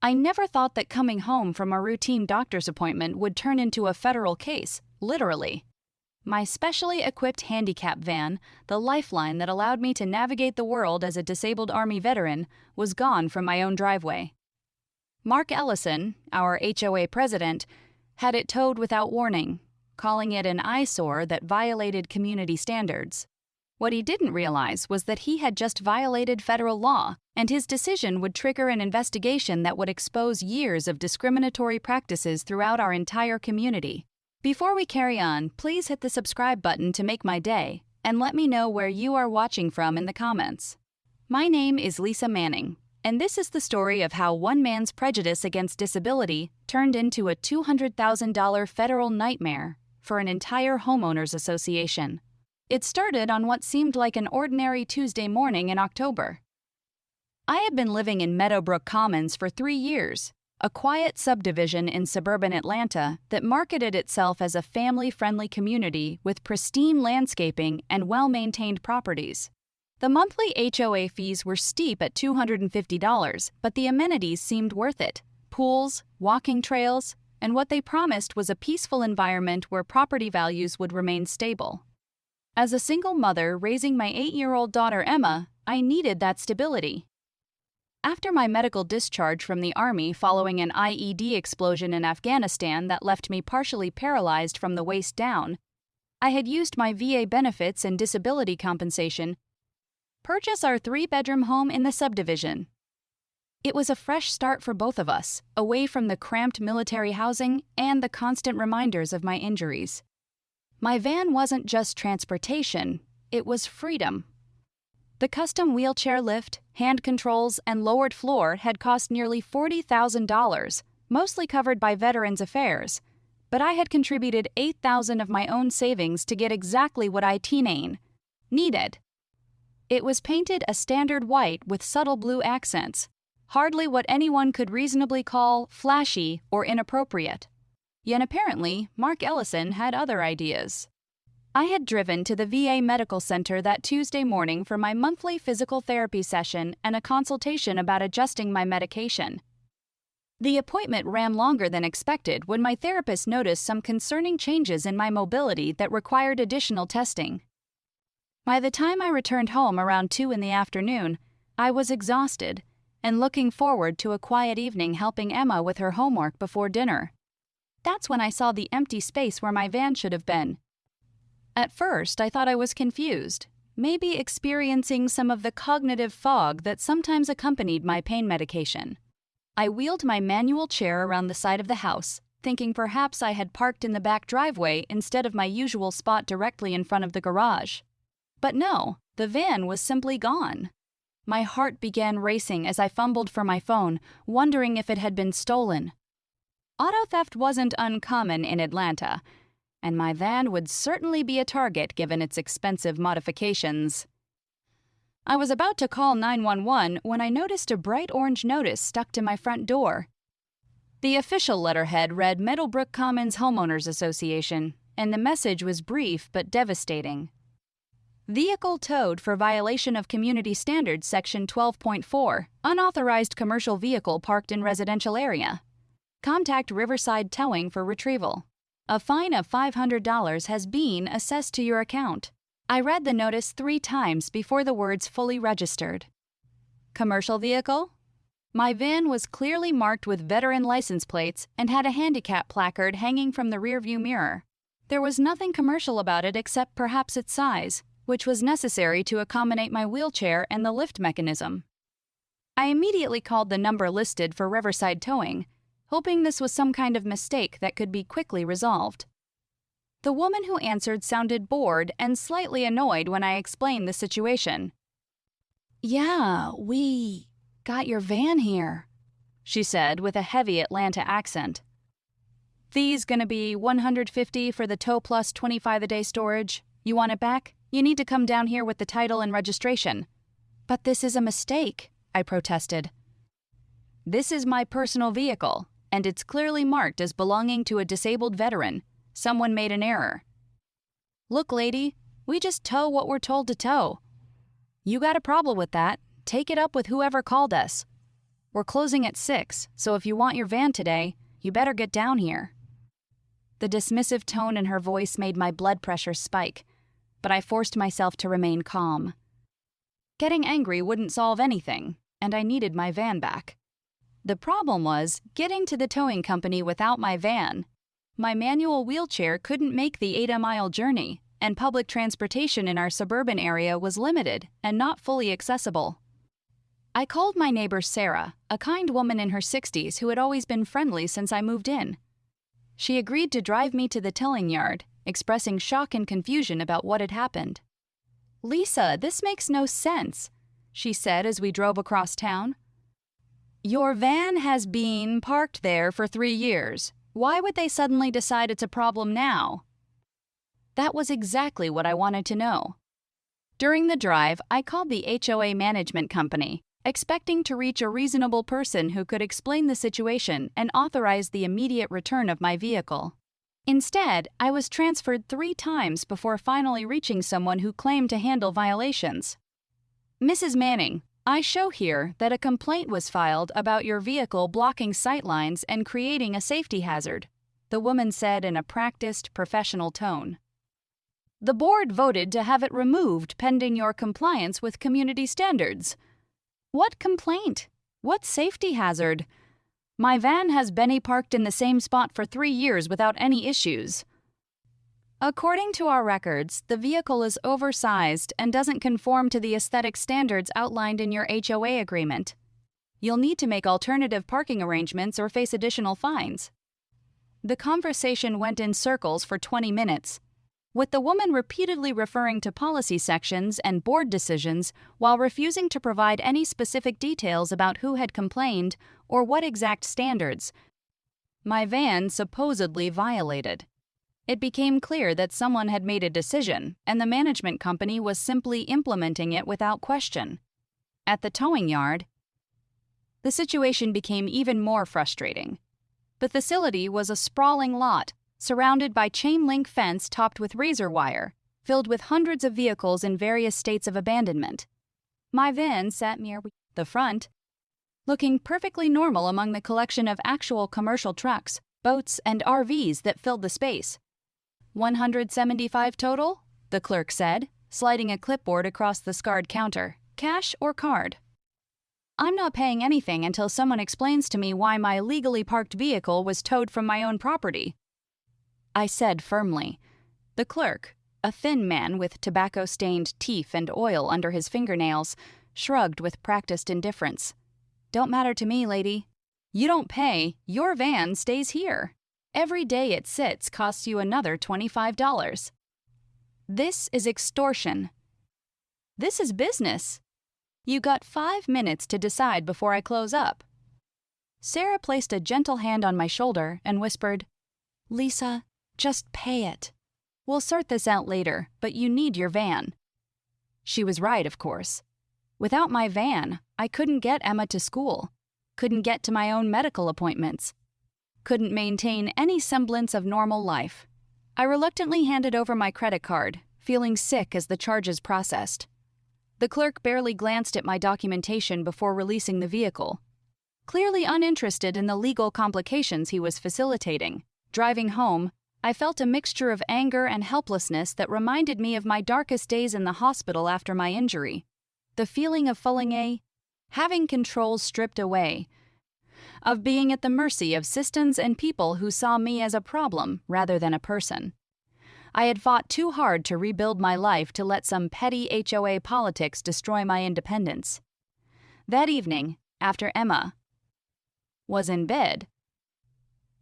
I never thought that coming home from a routine doctor's appointment would turn into a federal case, literally. My specially equipped handicap van, the lifeline that allowed me to navigate the world as a disabled Army veteran, was gone from my own driveway. Mark Ellison, our HOA president, had it towed without warning, calling it an eyesore that violated community standards. What he didn't realize was that he had just violated federal law, and his decision would trigger an investigation that would expose years of discriminatory practices throughout our entire community. Before we carry on, please hit the subscribe button to make my day, and let me know where you are watching from in the comments. My name is Lisa Manning, and this is the story of how one man's prejudice against disability turned into a $200,000 federal nightmare for an entire homeowners association. It started on what seemed like an ordinary Tuesday morning in October. I had been living in Meadowbrook Commons for 3 years, a quiet subdivision in suburban Atlanta that marketed itself as a family-friendly community with pristine landscaping and well-maintained properties. The monthly HOA fees were steep at $250, but the amenities seemed worth it: pools, walking trails, and what they promised was a peaceful environment where property values would remain stable. As a single mother raising my 8-year-old daughter Emma, I needed that stability. After my medical discharge from the Army following an IED explosion in Afghanistan that left me partially paralyzed from the waist down, I had used my VA benefits and disability compensation to purchase our 3-bedroom home in the subdivision. It was a fresh start for both of us, away from the cramped military housing and the constant reminders of my injuries. My van wasn't just transportation, it was freedom. The custom wheelchair lift, hand controls, and lowered floor had cost nearly $40,000, mostly covered by Veterans Affairs, but I had contributed $8,000 of my own savings to get exactly what I needed. It was painted a standard white with subtle blue accents, hardly what anyone could reasonably call flashy or inappropriate. Yet apparently, Mark Ellison had other ideas. I had driven to the VA Medical Center that Tuesday morning for my monthly physical therapy session and a consultation about adjusting my medication. The appointment ran longer than expected when my therapist noticed some concerning changes in my mobility that required additional testing. By the time I returned home around 2 in the afternoon, I was exhausted and looking forward to a quiet evening helping Emma with her homework before dinner. That's when I saw the empty space where my van should have been. At first, I thought I was confused, maybe experiencing some of the cognitive fog that sometimes accompanied my pain medication. I wheeled my manual chair around the side of the house, thinking perhaps I had parked in the back driveway instead of my usual spot directly in front of the garage. But no, the van was simply gone. My heart began racing as I fumbled for my phone, wondering if it had been stolen. Auto theft wasn't uncommon in Atlanta, and my van would certainly be a target given its expensive modifications. I was about to call 911 when I noticed a bright orange notice stuck to my front door. The official letterhead read Meadowbrook Commons Homeowners Association, and the message was brief but devastating. Vehicle towed for violation of Community Standards Section 12.4, unauthorized commercial vehicle parked in residential area. Contact Riverside Towing for retrieval. A fine of $500 has been assessed to your account. I read the notice 3 times before the words fully registered. Commercial vehicle? My van was clearly marked with veteran license plates and had a handicap placard hanging from the rearview mirror. There was nothing commercial about it except perhaps its size, which was necessary to accommodate my wheelchair and the lift mechanism. I immediately called the number listed for Riverside Towing, hoping this was some kind of mistake that could be quickly resolved. The woman who answered sounded bored and slightly annoyed when I explained the situation. "Yeah, we got your van here," she said with a heavy Atlanta accent. "Fee's gonna be $150 for the tow plus $25 a day storage. You want it back? You need to come down here with the title and registration." "But this is a mistake," I protested. "This is my personal vehicle, and it's clearly marked as belonging to a disabled veteran. Someone made an error. Look, lady, we just tow what we're told to tow. You got a problem with that, take it up with whoever called us." We're closing at 6, so if you want your van today, you better get down here." The dismissive tone in her voice made my blood pressure spike, but I forced myself to remain calm. Getting angry wouldn't solve anything, and I needed my van back. The problem was getting to the towing company without my van. My manual wheelchair couldn't make the 8-mile journey, and public transportation in our suburban area was limited and not fully accessible. I called my neighbor Sarah, a kind woman in her 60s who had always been friendly since I moved in. She agreed to drive me to the towing yard, expressing shock and confusion about what had happened. "Lisa, this makes no sense," she said as we drove across town. "Your van has been parked there for 3 years. Why would they suddenly decide it's a problem now?" That was exactly what I wanted to know. During the drive, I called the HOA management company, expecting to reach a reasonable person who could explain the situation and authorize the immediate return of my vehicle. Instead, I was transferred 3 times before finally reaching someone who claimed to handle violations. "Mrs. Manning, I show here that a complaint was filed about your vehicle blocking sightlines and creating a safety hazard," the woman said in a practiced, professional tone. "The board voted to have it removed pending your compliance with community standards." "What complaint? What safety hazard? My van has been parked in the same spot for 3 years without any issues." "According to our records, the vehicle is oversized and doesn't conform to the aesthetic standards outlined in your HOA agreement. You'll need to make alternative parking arrangements or face additional fines." The conversation went in circles for 20 minutes, with the woman repeatedly referring to policy sections and board decisions while refusing to provide any specific details about who had complained or what exact standards my van supposedly violated. It became clear that someone had made a decision, and the management company was simply implementing it without question. At the towing yard, the situation became even more frustrating. The facility was a sprawling lot, surrounded by chain-link fence topped with razor wire, filled with hundreds of vehicles in various states of abandonment. My van sat near the front, looking perfectly normal among the collection of actual commercial trucks, boats, and RVs that filled the space. 175 total, the clerk said, sliding a clipboard across the scarred counter. "Cash or card?" "I'm not paying anything until someone explains to me why my legally parked vehicle was towed from my own property," I said firmly. The clerk, a thin man with tobacco-stained teeth and oil under his fingernails, shrugged with practiced indifference. "Don't matter to me, lady. You don't pay, your van stays here. Every day it sits costs you another $25. This is extortion. This is business. You got 5 minutes to decide before I close up." Sarah placed a gentle hand on my shoulder and whispered, "Lisa, just pay it. We'll sort this out later, but you need your van." She was right, of course. Without my van, I couldn't get Emma to school, couldn't get to my own medical appointments, couldn't maintain any semblance of normal life. I reluctantly handed over my credit card, feeling sick as the charges processed. The clerk barely glanced at my documentation before releasing the vehicle. Clearly uninterested in the legal complications he was facilitating, driving home, I felt a mixture of anger and helplessness that reminded me of my darkest days in the hospital after my injury. The feeling of having control stripped away, of being at the mercy of systems and people who saw me as a problem rather than a person. I had fought too hard to rebuild my life to let some petty HOA politics destroy my independence. That evening, after Emma was in bed,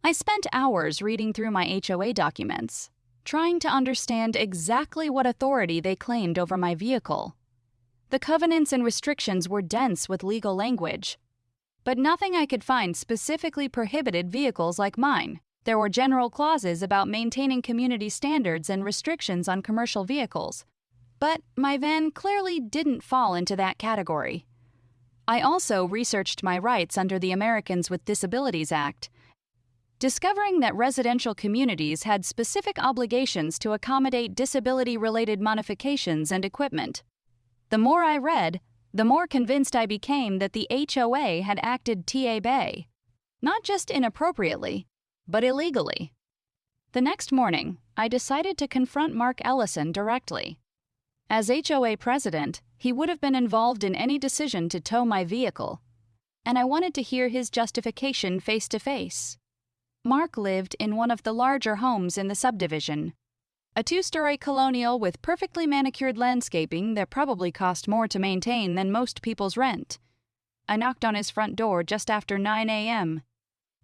I spent hours reading through my HOA documents, trying to understand exactly what authority they claimed over my vehicle. The covenants and restrictions were dense with legal language, but nothing I could find specifically prohibited vehicles like mine. There were general clauses about maintaining community standards and restrictions on commercial vehicles, but my van clearly didn't fall into that category. I also researched my rights under the Americans with Disabilities Act, discovering that residential communities had specific obligations to accommodate disability-related modifications and equipment. The more I read, the more convinced I became that the HOA had acted TAB, not just inappropriately, but illegally. The next morning, I decided to confront Mark Ellison directly. As HOA president, he would have been involved in any decision to tow my vehicle, and I wanted to hear his justification face to face. Mark lived in one of the larger homes in the subdivision, a 2-story colonial with perfectly manicured landscaping that probably cost more to maintain than most people's rent. I knocked on his front door just after 9 a.m.,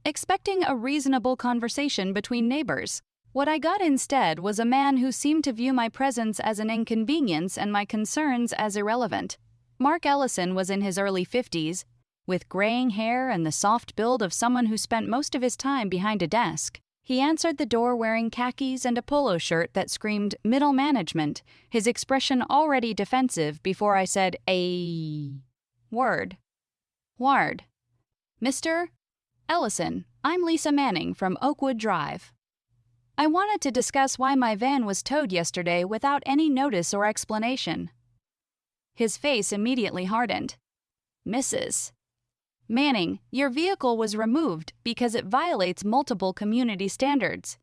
expecting a reasonable conversation between neighbors. What I got instead was a man who seemed to view my presence as an inconvenience and my concerns as irrelevant. Mark Ellison was in his early 50s, with graying hair and the soft build of someone who spent most of his time behind a desk. He answered the door wearing khakis and a polo shirt that screamed middle management, his expression already defensive before I said a word. Ward. Mr. Ellison, I'm Lisa Manning from Oakwood Drive. I wanted to discuss why my van was towed yesterday without any notice or explanation. His face immediately hardened. Mrs. Manning, your vehicle was removed because it violates multiple community standards.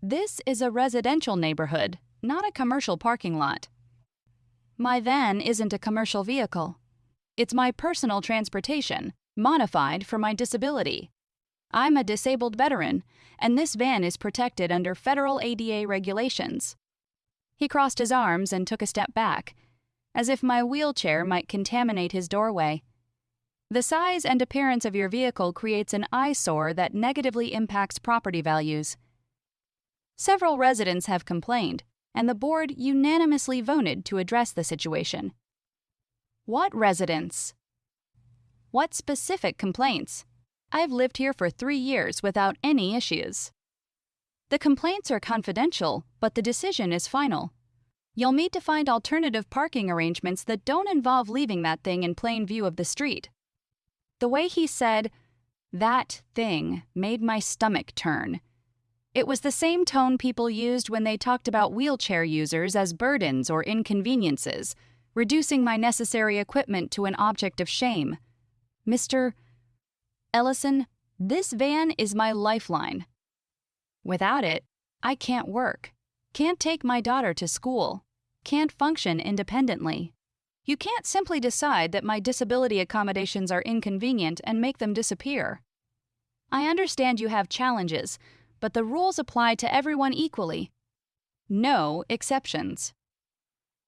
This is a residential neighborhood, not a commercial parking lot. My van isn't a commercial vehicle. It's my personal transportation, modified for my disability. I'm a disabled veteran, and this van is protected under federal ADA regulations. He crossed his arms and took a step back, as if my wheelchair might contaminate his doorway. The size and appearance of your vehicle creates an eyesore that negatively impacts property values. Several residents have complained, and the board unanimously voted to address the situation. What residents? What specific complaints? I've lived here for 3 years without any issues. The complaints are confidential, but the decision is final. You'll need to find alternative parking arrangements that don't involve leaving that thing in plain view of the street. The way he said, "that thing," made my stomach turn. It was the same tone people used when they talked about wheelchair users as burdens or inconveniences, reducing my necessary equipment to an object of shame. Mr. Ellison, this van is my lifeline. Without it, I can't work, can't take my daughter to school, can't function independently. You can't simply decide that my disability accommodations are inconvenient and make them disappear. I understand you have challenges, but the rules apply to everyone equally. No exceptions.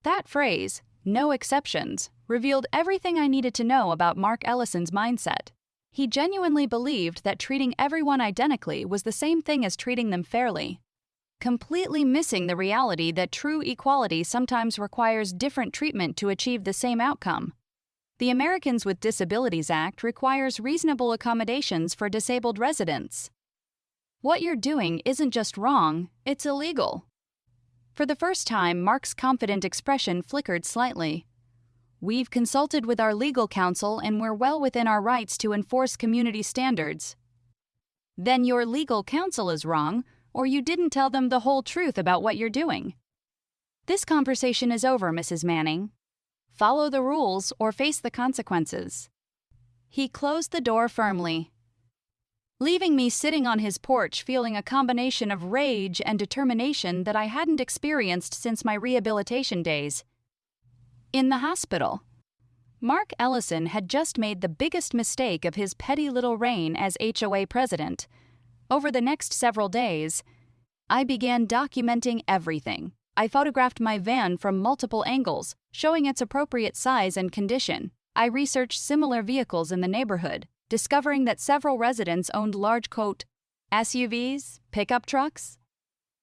That phrase, no exceptions, revealed everything I needed to know about Mark Ellison's mindset. He genuinely believed that treating everyone identically was the same thing as treating them fairly, completely missing the reality that true equality sometimes requires different treatment to achieve the same outcome. The Americans with Disabilities Act requires reasonable accommodations for disabled residents. What you're doing isn't just wrong, it's illegal. For the first time, Mark's confident expression flickered slightly. We've consulted with our legal counsel and we're well within our rights to enforce community standards. Then your legal counsel is wrong, or you didn't tell them the whole truth about what you're doing. This conversation is over, Mrs. Manning. Follow the rules or face the consequences. He closed the door firmly, leaving me sitting on his porch feeling a combination of rage and determination that I hadn't experienced since my rehabilitation days. In the hospital, Mark Ellison had just made the biggest mistake of his petty little reign as HOA president. Over the next several days, I began documenting everything. I photographed my van from multiple angles, showing its appropriate size and condition. I researched similar vehicles in the neighborhood, discovering that several residents owned large, SUVs, pickup trucks,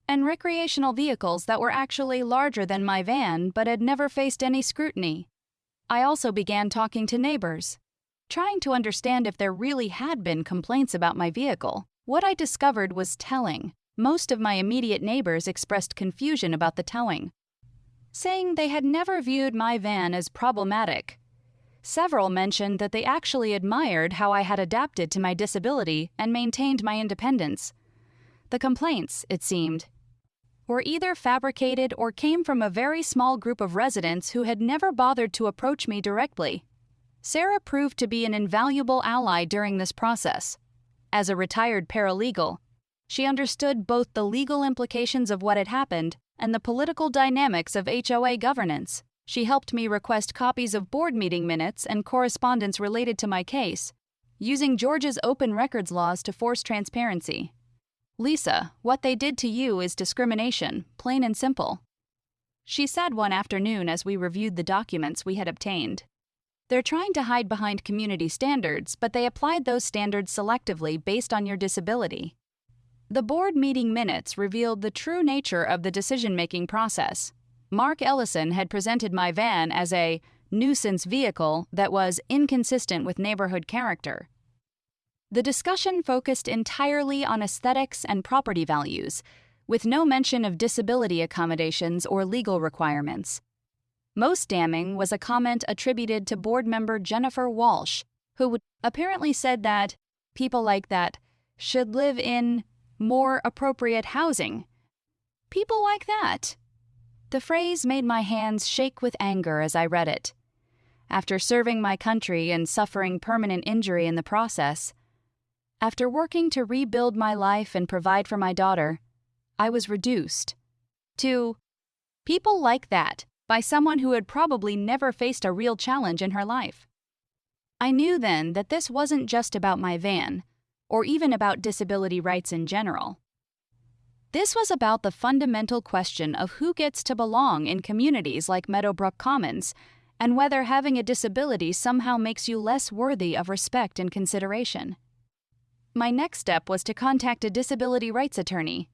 and recreational vehicles that were actually larger than my van but had never faced any scrutiny. I also began talking to neighbors, trying to understand if there really had been complaints about my vehicle. What I discovered was telling. Most of my immediate neighbors expressed confusion about the towing, saying they had never viewed my van as problematic. Several mentioned that they actually admired how I had adapted to my disability and maintained my independence. The complaints, it seemed, were either fabricated or came from a very small group of residents who had never bothered to approach me directly. Sarah proved to be an invaluable ally during this process. As a retired paralegal, she understood both the legal implications of what had happened and the political dynamics of HOA governance. She helped me request copies of board meeting minutes and correspondence related to my case, using Georgia's open records laws to force transparency. "Lisa, what they did to you is discrimination, plain and simple," she said one afternoon as we reviewed the documents we had obtained. "They're trying to hide behind community standards, but they applied those standards selectively based on your disability." The board meeting minutes revealed the true nature of the decision-making process. Mark Ellison had presented my van as a nuisance vehicle that was inconsistent with neighborhood character. The discussion focused entirely on aesthetics and property values, with no mention of disability accommodations or legal requirements. Most damning was a comment attributed to board member Jennifer Walsh, who apparently said that people like that should live in more appropriate housing. People like that. The phrase made my hands shake with anger as I read it. After serving my country and suffering permanent injury in the process, after working to rebuild my life and provide for my daughter, I was reduced to people like that by someone who had probably never faced a real challenge in her life. I knew then that this wasn't just about my van, or even about disability rights in general. This was about the fundamental question of who gets to belong in communities like Meadowbrook Commons, and whether having a disability somehow makes you less worthy of respect and consideration. My next step was to contact a disability rights attorney.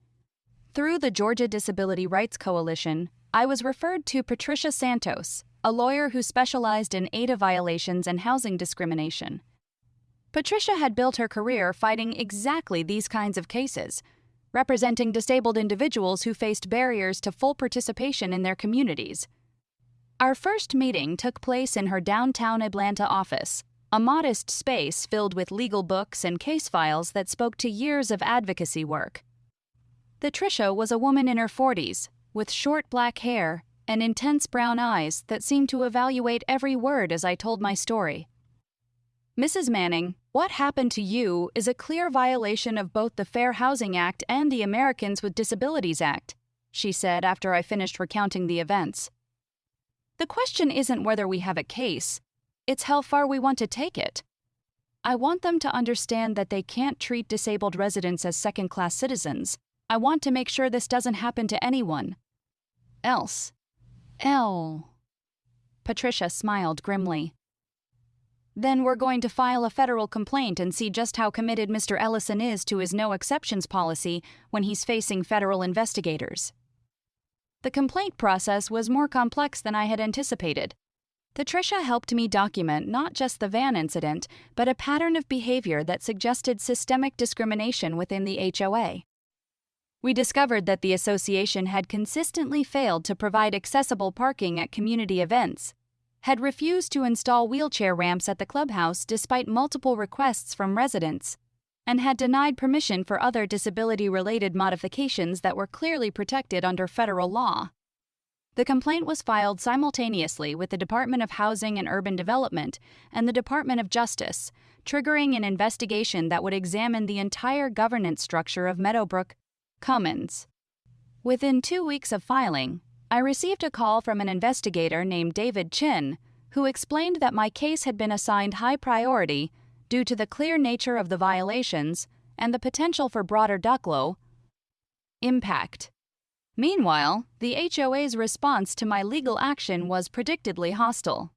Through the Georgia Disability Rights Coalition, I was referred to Patricia Santos, a lawyer who specialized in ADA violations and housing discrimination. Patricia had built her career fighting exactly these kinds of cases, representing disabled individuals who faced barriers to full participation in their communities. Our first meeting took place in her downtown Atlanta office, a modest space filled with legal books and case files that spoke to years of advocacy work. Patricia was a woman in her 40s, with short black hair and intense brown eyes that seemed to evaluate every word as I told my story. "Mrs. Manning, what happened to you is a clear violation of both the Fair Housing Act and the Americans with Disabilities Act," she said after I finished recounting the events. "The question isn't whether we have a case, it's how far we want to take it. I want them to understand that they can't treat disabled residents as second-class citizens. I want to make sure this doesn't happen to anyone else." Patricia smiled grimly. "Then we're going to file a federal complaint and see just how committed Mr. Ellison is to his no-exceptions policy when he's facing federal investigators." The complaint process was more complex than I had anticipated. Patricia helped me document not just the van incident, but a pattern of behavior that suggested systemic discrimination within the HOA. We discovered that the association had consistently failed to provide accessible parking at community events, had refused to install wheelchair ramps at the clubhouse despite multiple requests from residents, and had denied permission for other disability-related modifications that were clearly protected under federal law. The complaint was filed simultaneously with the Department of Housing and Urban Development and the Department of Justice, triggering an investigation that would examine the entire governance structure of Meadowbrook Commons. Within 2 weeks of filing, I received a call from an investigator named David Chin, who explained that my case had been assigned high priority due to the clear nature of the violations and the potential for broader DUCLO impact. Meanwhile, the HOA's response to my legal action was predictably hostile.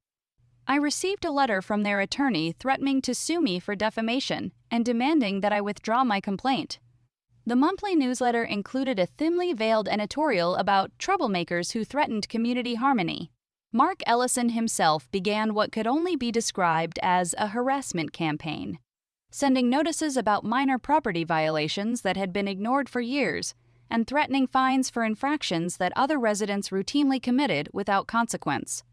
I received a letter from their attorney threatening to sue me for defamation and demanding that I withdraw my complaint. The monthly newsletter included a thinly veiled editorial about troublemakers who threatened community harmony. Mark Ellison himself began what could only be described as a harassment campaign, sending notices about minor property violations that had been ignored for years and threatening fines for infractions that other residents routinely committed without consequence.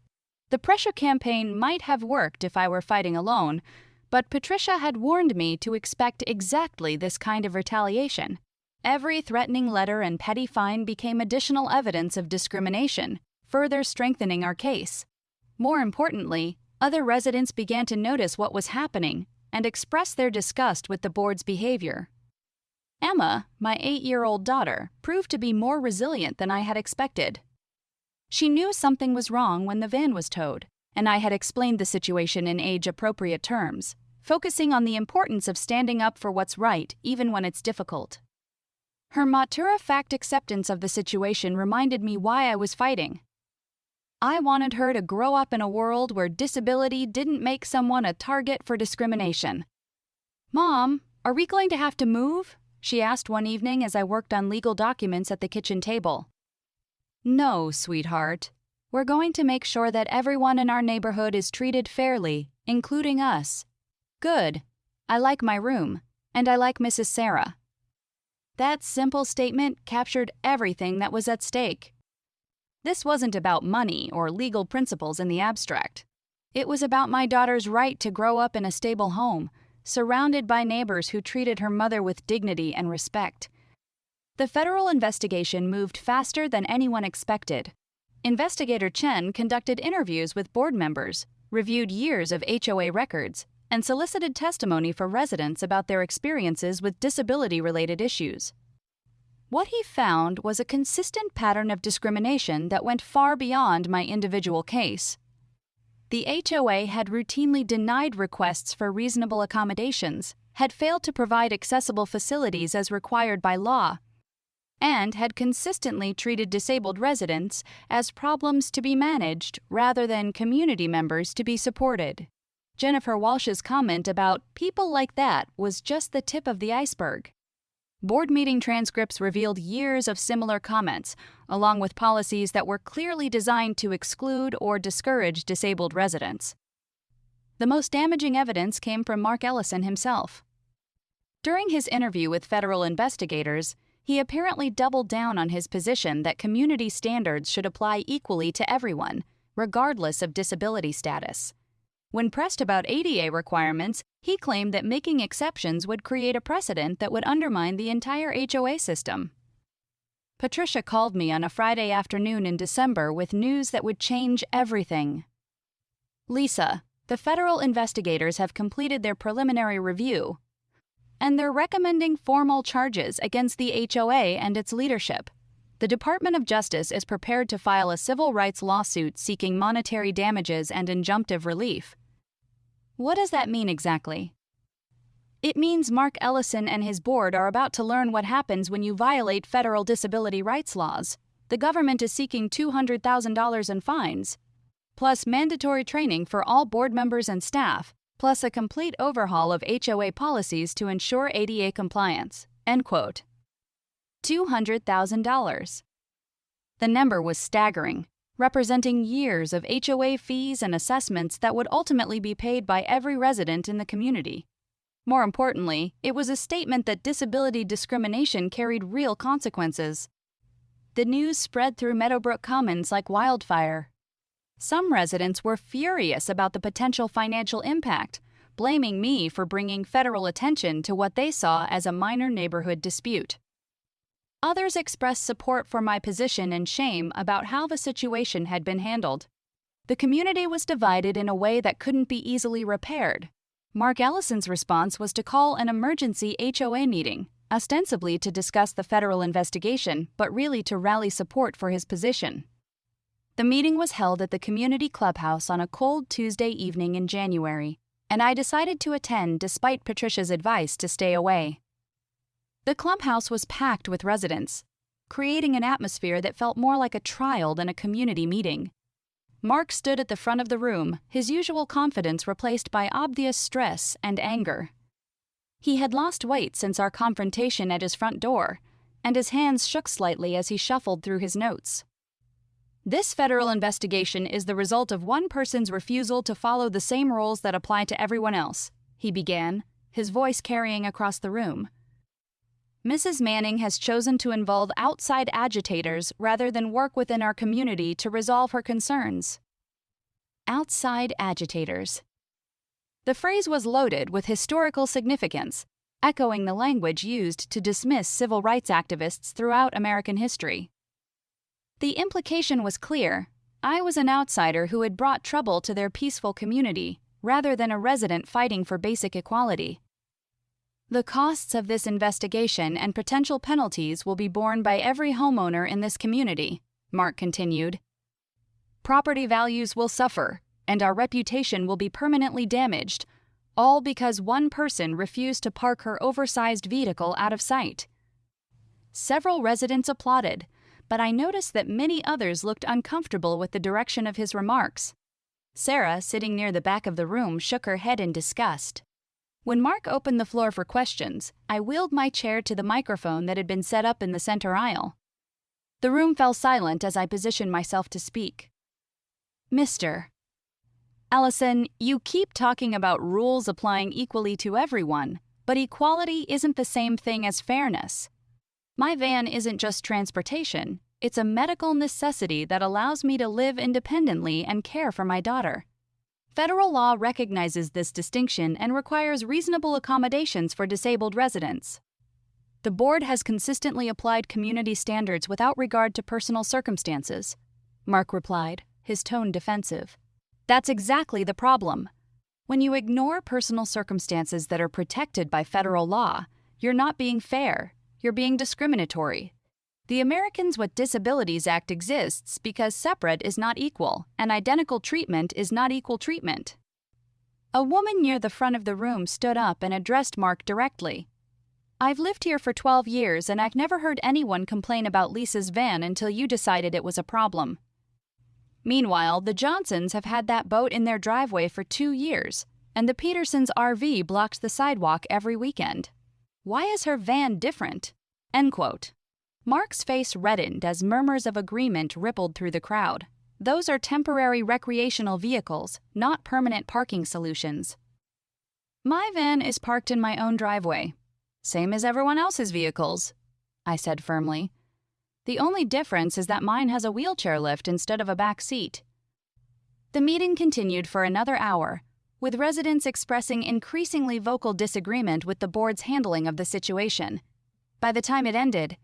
The pressure campaign might have worked if I were fighting alone, but Patricia had warned me to expect exactly this kind of retaliation, Every threatening letter and petty fine became additional evidence of discrimination, further strengthening our case. More importantly, other residents began to notice what was happening and express their disgust with the board's behavior. Emma, my 8-year-old daughter, proved to be more resilient than I had expected. She knew something was wrong when the van was towed, and I had explained the situation in age-appropriate terms, focusing on the importance of standing up for what's right even when it's difficult. Her matter-of-fact acceptance of the situation reminded me why I was fighting. I wanted her to grow up in a world where disability didn't make someone a target for discrimination. "Mom, are we going to have to move?" she asked one evening as I worked on legal documents at the kitchen table. "No, sweetheart. We're going to make sure that everyone in our neighborhood is treated fairly, including us." "Good. I like my room, and I like Mrs. Sarah." That simple statement captured everything that was at stake. This wasn't about money or legal principles in the abstract. It was about my daughter's right to grow up in a stable home, surrounded by neighbors who treated her mother with dignity and respect. The federal investigation moved faster than anyone expected. Investigator Chen conducted interviews with board members, reviewed years of HOA records, and solicited testimony from residents about their experiences with disability-related issues. What he found was a consistent pattern of discrimination that went far beyond my individual case. The HOA had routinely denied requests for reasonable accommodations, had failed to provide accessible facilities as required by law, and had consistently treated disabled residents as problems to be managed rather than community members to be supported. Jennifer Walsh's comment about "people like that" was just the tip of the iceberg. Board meeting transcripts revealed years of similar comments, along with policies that were clearly designed to exclude or discourage disabled residents. The most damaging evidence came from Mark Ellison himself. During his interview with federal investigators, he apparently doubled down on his position that community standards should apply equally to everyone, regardless of disability status. When pressed about ADA requirements, he claimed that making exceptions would create a precedent that would undermine the entire HOA system. Patricia called me on a Friday afternoon in December with news that would change everything. "Lisa, the federal investigators have completed their preliminary review, and they're recommending formal charges against the HOA and its leadership. The Department of Justice is prepared to file a civil rights lawsuit seeking monetary damages and injunctive relief." What does that mean exactly? It means Mark Ellison and his board are about to learn what happens when you violate federal disability rights laws. The government is seeking $200,000 in fines, plus mandatory training for all board members and staff, plus a complete overhaul of HOA policies to ensure ADA compliance. End quote. $200,000. The number was staggering, representing years of HOA fees and assessments that would ultimately be paid by every resident in the community. More importantly, it was a statement that disability discrimination carried real consequences. The news spread through Meadowbrook Commons like wildfire. Some residents were furious about the potential financial impact, blaming me for bringing federal attention to what they saw as a minor neighborhood dispute. Others expressed support for my position and shame about how the situation had been handled. The community was divided in a way that couldn't be easily repaired. Mark Ellison's response was to call an emergency HOA meeting, ostensibly to discuss the federal investigation, but really to rally support for his position. The meeting was held at the community clubhouse on a cold Tuesday evening in January, and I decided to attend despite Patricia's advice to stay away. The clubhouse was packed with residents, creating an atmosphere that felt more like a trial than a community meeting. Mark stood at the front of the room, his usual confidence replaced by obvious stress and anger. He had lost weight since our confrontation at his front door, and his hands shook slightly as he shuffled through his notes. "This federal investigation is the result of one person's refusal to follow the same rules that apply to everyone else," he began, his voice carrying across the room. "Mrs. Manning has chosen to involve outside agitators rather than work within our community to resolve her concerns." Outside agitators. The phrase was loaded with historical significance. echoing the language used to dismiss civil rights activists throughout American history. The implication was clear. I was an outsider who had brought trouble to their peaceful community, rather than a resident fighting for basic equality. The costs of this investigation and potential penalties will be borne by every homeowner in this community, Mark continued. Property values will suffer, and our reputation will be permanently damaged, all because one person refused to park her oversized vehicle out of sight. Several residents applauded, but I noticed that many others looked uncomfortable with the direction of his remarks. Sarah, sitting near the back of the room, shook her head in disgust. When Mark opened the floor for questions, I wheeled my chair to the microphone that had been set up in the center aisle. The room fell silent as I positioned myself to speak. Mr. Ellison, you keep talking about rules applying equally to everyone, but equality isn't the same thing as fairness. My van isn't just transportation, it's a medical necessity that allows me to live independently and care for my daughter. Federal law recognizes this distinction and requires reasonable accommodations for disabled residents. The board has consistently applied community standards without regard to personal circumstances, Mark replied, his tone defensive. That's exactly the problem. When you ignore personal circumstances that are protected by federal law, you're not being fair, you're being discriminatory. The Americans with Disabilities Act exists because separate is not equal, and identical treatment is not equal treatment. A woman near the front of the room stood up and addressed Mark directly. I've lived here for 12 years and I've never heard anyone complain about Lisa's van until you decided it was a problem. Meanwhile, the Johnsons have had that boat in their driveway for 2 years, and the Petersons' RV blocks the sidewalk every weekend. Why is her van different? End quote. Mark's face reddened as murmurs of agreement rippled through the crowd. Those are temporary recreational vehicles, not permanent parking solutions. My van is parked in my own driveway, same as everyone else's vehicles, I said firmly. The only difference is that mine has a wheelchair lift instead of a back seat. The meeting continued for another hour, with residents expressing increasingly vocal disagreement with the board's handling of the situation. By the time it ended,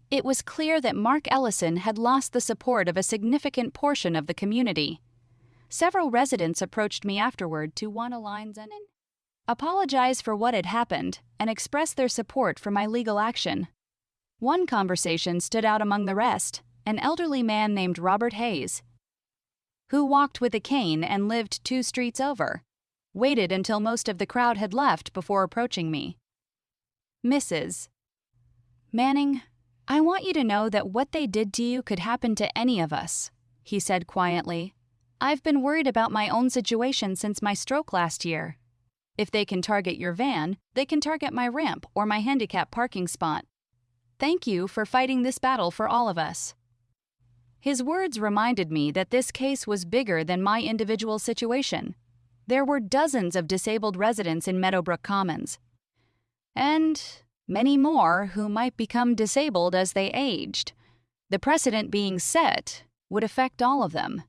it was clear that Mark Ellison had lost the support of a significant portion of the community. Several residents approached me afterward to want to lines and apologize for what had happened and express their support for my legal action. One conversation stood out among the rest, an elderly man named Robert Hayes, who walked with a cane and lived 2 streets over, waited until most of the crowd had left before approaching me. Mrs. Manning, I want you to know that what they did to you could happen to any of us, he said quietly. I've been worried about my own situation since my stroke last year. If they can target your van, they can target my ramp or my handicap parking spot. Thank you for fighting this battle for all of us. His words reminded me that this case was bigger than my individual situation. There were dozens of disabled residents in Meadowbrook Commons, and many more who might become disabled as they aged. The precedent being set would affect all of them.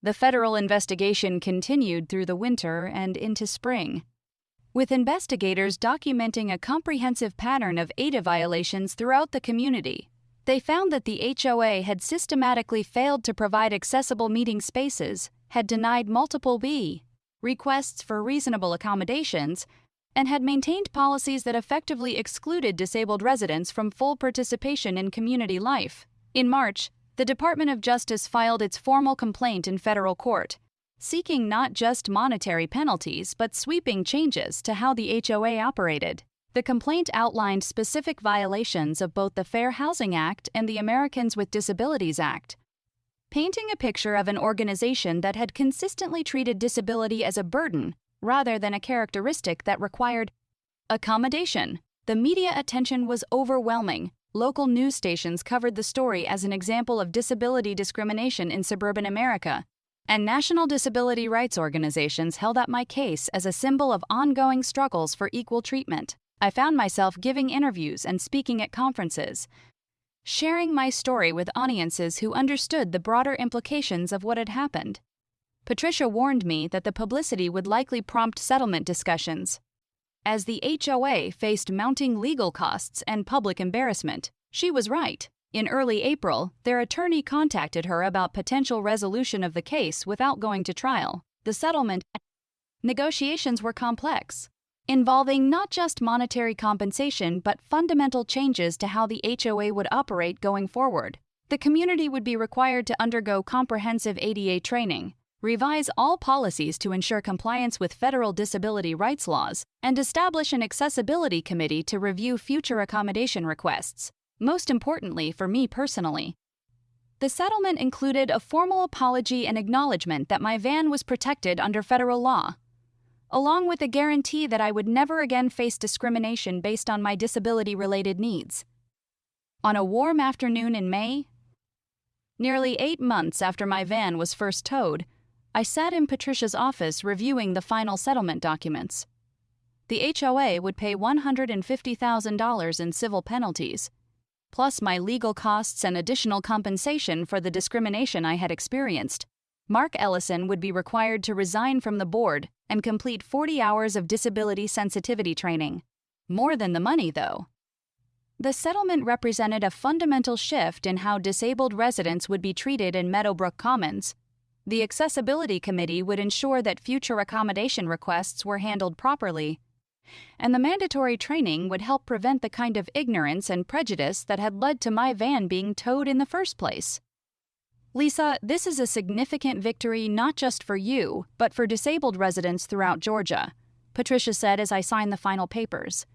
The federal investigation continued through the winter and into spring, with investigators documenting a comprehensive pattern of ADA violations throughout the community. They found that the HOA had systematically failed to provide accessible meeting spaces, had denied multiple requests for reasonable accommodations, and had maintained policies that effectively excluded disabled residents from full participation in community life. In March, the Department of Justice filed its formal complaint in federal court, seeking not just monetary penalties but sweeping changes to how the HOA operated. The complaint outlined specific violations of both the Fair Housing Act and the Americans with Disabilities Act, painting a picture of an organization that had consistently treated disability as a burden rather than a characteristic that required accommodation. The media attention was overwhelming. Local news stations covered the story as an example of disability discrimination in suburban America, and national disability rights organizations held up my case as a symbol of ongoing struggles for equal treatment. I found myself giving interviews and speaking at conferences, sharing my story with audiences who understood the broader implications of what had happened. Patricia warned me that the publicity would likely prompt settlement discussions. As the HOA faced mounting legal costs and public embarrassment, she was right. In early April, their attorney contacted her about potential resolution of the case without going to trial. The settlement negotiations were complex, involving not just monetary compensation but fundamental changes to how the HOA would operate going forward. The community would be required to undergo comprehensive ADA training, revise all policies to ensure compliance with federal disability rights laws, and establish an accessibility committee to review future accommodation requests. Most importantly for me personally, the settlement included a formal apology and acknowledgement that my van was protected under federal law, along with a guarantee that I would never again face discrimination based on my disability-related needs. On a warm afternoon in May, nearly 8 months after my van was first towed, I sat in Patricia's office reviewing the final settlement documents. The HOA would pay $150,000 in civil penalties, plus my legal costs and additional compensation for the discrimination I had experienced. Mark Ellison would be required to resign from the board and complete 40 hours of disability sensitivity training. More than the money, though. The settlement represented a fundamental shift in how disabled residents would be treated in Meadowbrook Commons. The Accessibility Committee would ensure that future accommodation requests were handled properly, and the mandatory training would help prevent the kind of ignorance and prejudice that had led to my van being towed in the first place. Lisa, this is a significant victory not just for you, but for disabled residents throughout Georgia, Patricia said as I signed the final papers.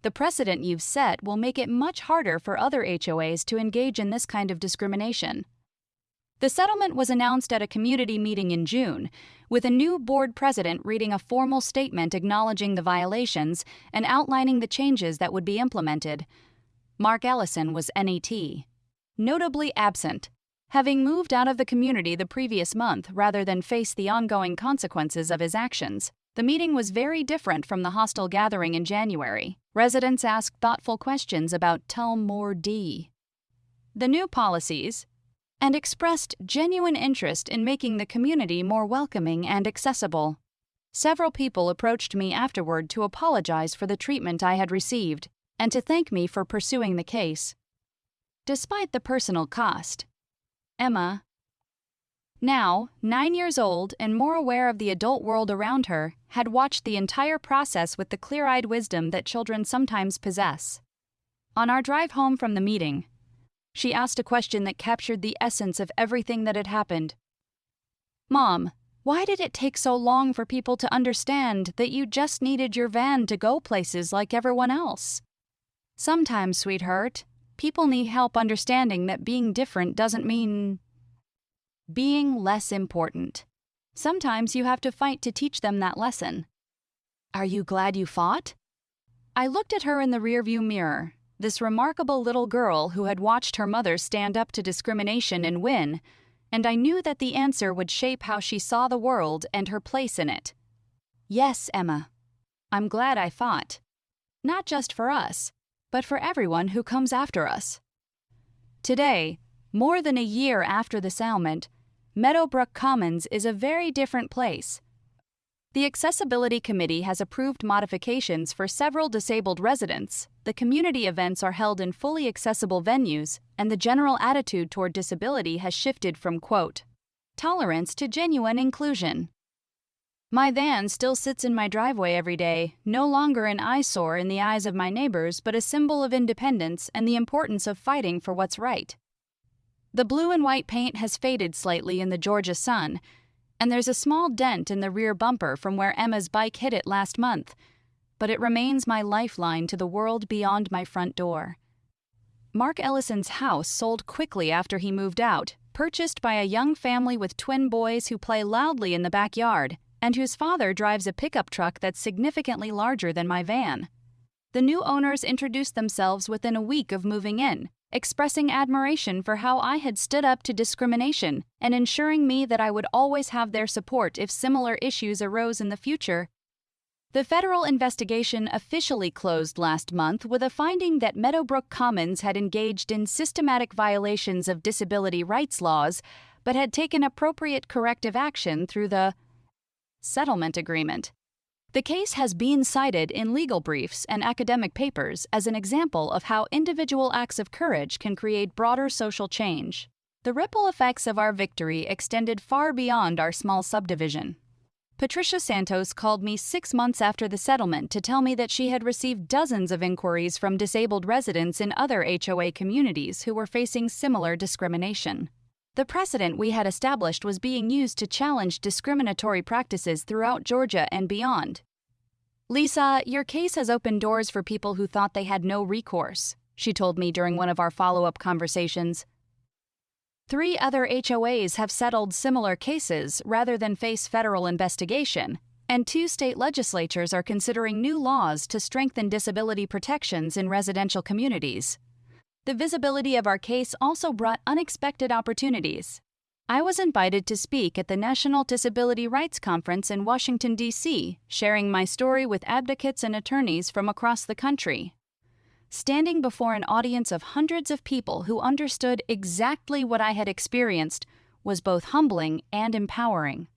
The precedent you've set will make it much harder for other HOAs to engage in this kind of discrimination. The settlement was announced at a community meeting in June, with a new board president reading a formal statement acknowledging the violations and outlining the changes that would be implemented. Mark Ellison was NET, notably absent, having moved out of the community the previous month rather than face the ongoing consequences of his actions. The meeting was very different from the hostile gathering in January. Residents asked thoughtful questions about Tullamore D, the new policies, and expressed genuine interest in making the community more welcoming and accessible. Several people approached me afterward to apologize for the treatment I had received and to thank me for pursuing the case. Despite the personal cost, Emma, now 9 years old and more aware of the adult world around her, had watched the entire process with the clear-eyed wisdom that children sometimes possess. On our drive home from the meeting, she asked a question that captured the essence of everything that had happened. Mom, why did it take so long for people to understand that you just needed your van to go places like everyone else? Sometimes, sweetheart, people need help understanding that being different doesn't mean being less important. Sometimes you have to fight to teach them that lesson. Are you glad you fought? I looked at her in the rearview mirror, this remarkable little girl who had watched her mother stand up to discrimination and win, and I knew that the answer would shape how she saw the world and her place in it. Yes, Emma. I'm glad I fought. Not just for us, but for everyone who comes after us. Today, more than a year after the settlement, Meadowbrook Commons is a very different place. The Accessibility Committee has approved modifications for several disabled residents, the community events are held in fully accessible venues, and the general attitude toward disability has shifted from, quote, tolerance to genuine inclusion. My van still sits in my driveway every day, no longer an eyesore in the eyes of my neighbors, but a symbol of independence and the importance of fighting for what's right. The blue and white paint has faded slightly in the Georgia sun, and there's a small dent in the rear bumper from where Emma's bike hit it last month, but it remains my lifeline to the world beyond my front door. Mark Ellison's house sold quickly after he moved out, purchased by a young family with twin boys who play loudly in the backyard, and whose father drives a pickup truck that's significantly larger than my van. The new owners introduced themselves within a week of moving in, expressing admiration for how I had stood up to discrimination and ensuring me that I would always have their support if similar issues arose in the future. The federal investigation officially closed last month with a finding that Meadowbrook Commons had engaged in systematic violations of disability rights laws, but had taken appropriate corrective action through the settlement agreement. The case has been cited in legal briefs and academic papers as an example of how individual acts of courage can create broader social change. The ripple effects of our victory extended far beyond our small subdivision. Patricia Santos called me 6 months after the settlement to tell me that she had received dozens of inquiries from disabled residents in other HOA communities who were facing similar discrimination. The precedent we had established was being used to challenge discriminatory practices throughout Georgia and beyond. "Lisa, your case has opened doors for people who thought they had no recourse," she told me during one of our follow-up conversations. 3 other HOAs have settled similar cases rather than face federal investigation, and 2 state legislatures are considering new laws to strengthen disability protections in residential communities. The visibility of our case also brought unexpected opportunities. I was invited to speak at the National Disability Rights Conference in Washington, D.C., sharing my story with advocates and attorneys from across the country. Standing before an audience of hundreds of people who understood exactly what I had experienced was both humbling and empowering.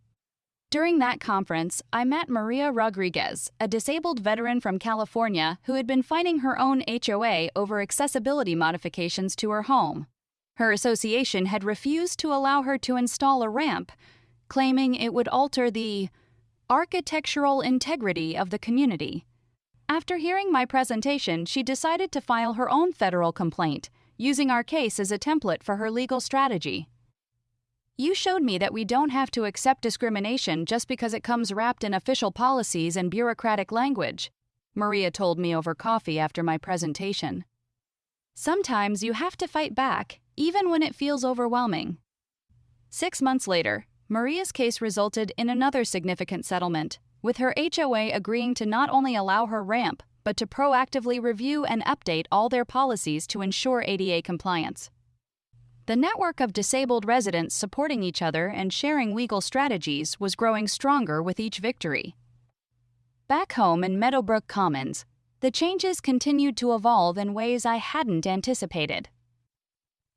During that conference, I met Maria Rodriguez, a disabled veteran from California who had been fighting her own HOA over accessibility modifications to her home. Her association had refused to allow her to install a ramp, claiming it would alter the architectural integrity of the community. After hearing my presentation, she decided to file her own federal complaint, using our case as a template for her legal strategy. "You showed me that we don't have to accept discrimination just because it comes wrapped in official policies and bureaucratic language," Maria told me over coffee after my presentation. "Sometimes you have to fight back, even when it feels overwhelming." 6 months later, Maria's case resulted in another significant settlement, with her HOA agreeing to not only allow her ramp, but to proactively review and update all their policies to ensure ADA compliance. The network of disabled residents supporting each other and sharing legal strategies was growing stronger with each victory. Back home in Meadowbrook Commons, the changes continued to evolve in ways I hadn't anticipated.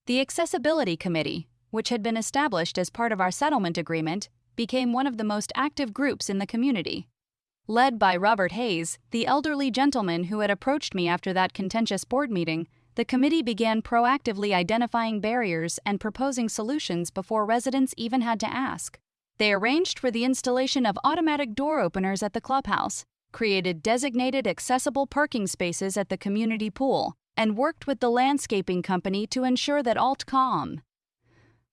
The Accessibility Committee, which had been established as part of our settlement agreement, became one of the most active groups in the community. Led by Robert Hayes, the elderly gentleman who had approached me after that contentious board meeting, the committee began proactively identifying barriers and proposing solutions before residents even had to ask. They arranged for the installation of automatic door openers at the clubhouse, created designated accessible parking spaces at the community pool, and worked with the landscaping company to ensure that all calm.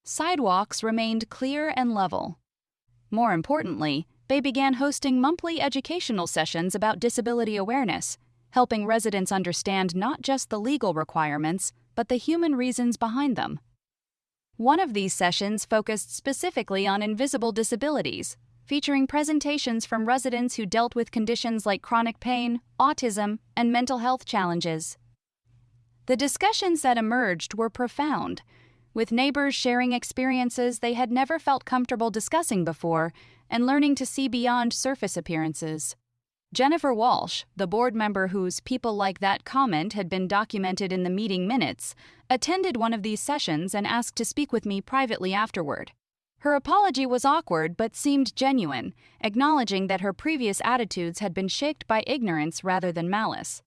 Sidewalks remained clear and level. More importantly, they began hosting monthly educational sessions about disability awareness, helping residents understand not just the legal requirements, but the human reasons behind them. One of these sessions focused specifically on invisible disabilities, featuring presentations from residents who dealt with conditions like chronic pain, autism, and mental health challenges. The discussions that emerged were profound, with neighbors sharing experiences they had never felt comfortable discussing before and learning to see beyond surface appearances. Jennifer Walsh, the board member whose "people like that" comment had been documented in the meeting minutes, attended one of these sessions and asked to speak with me privately afterward. Her apology was awkward but seemed genuine, acknowledging that her previous attitudes had been shaped by ignorance rather than malice.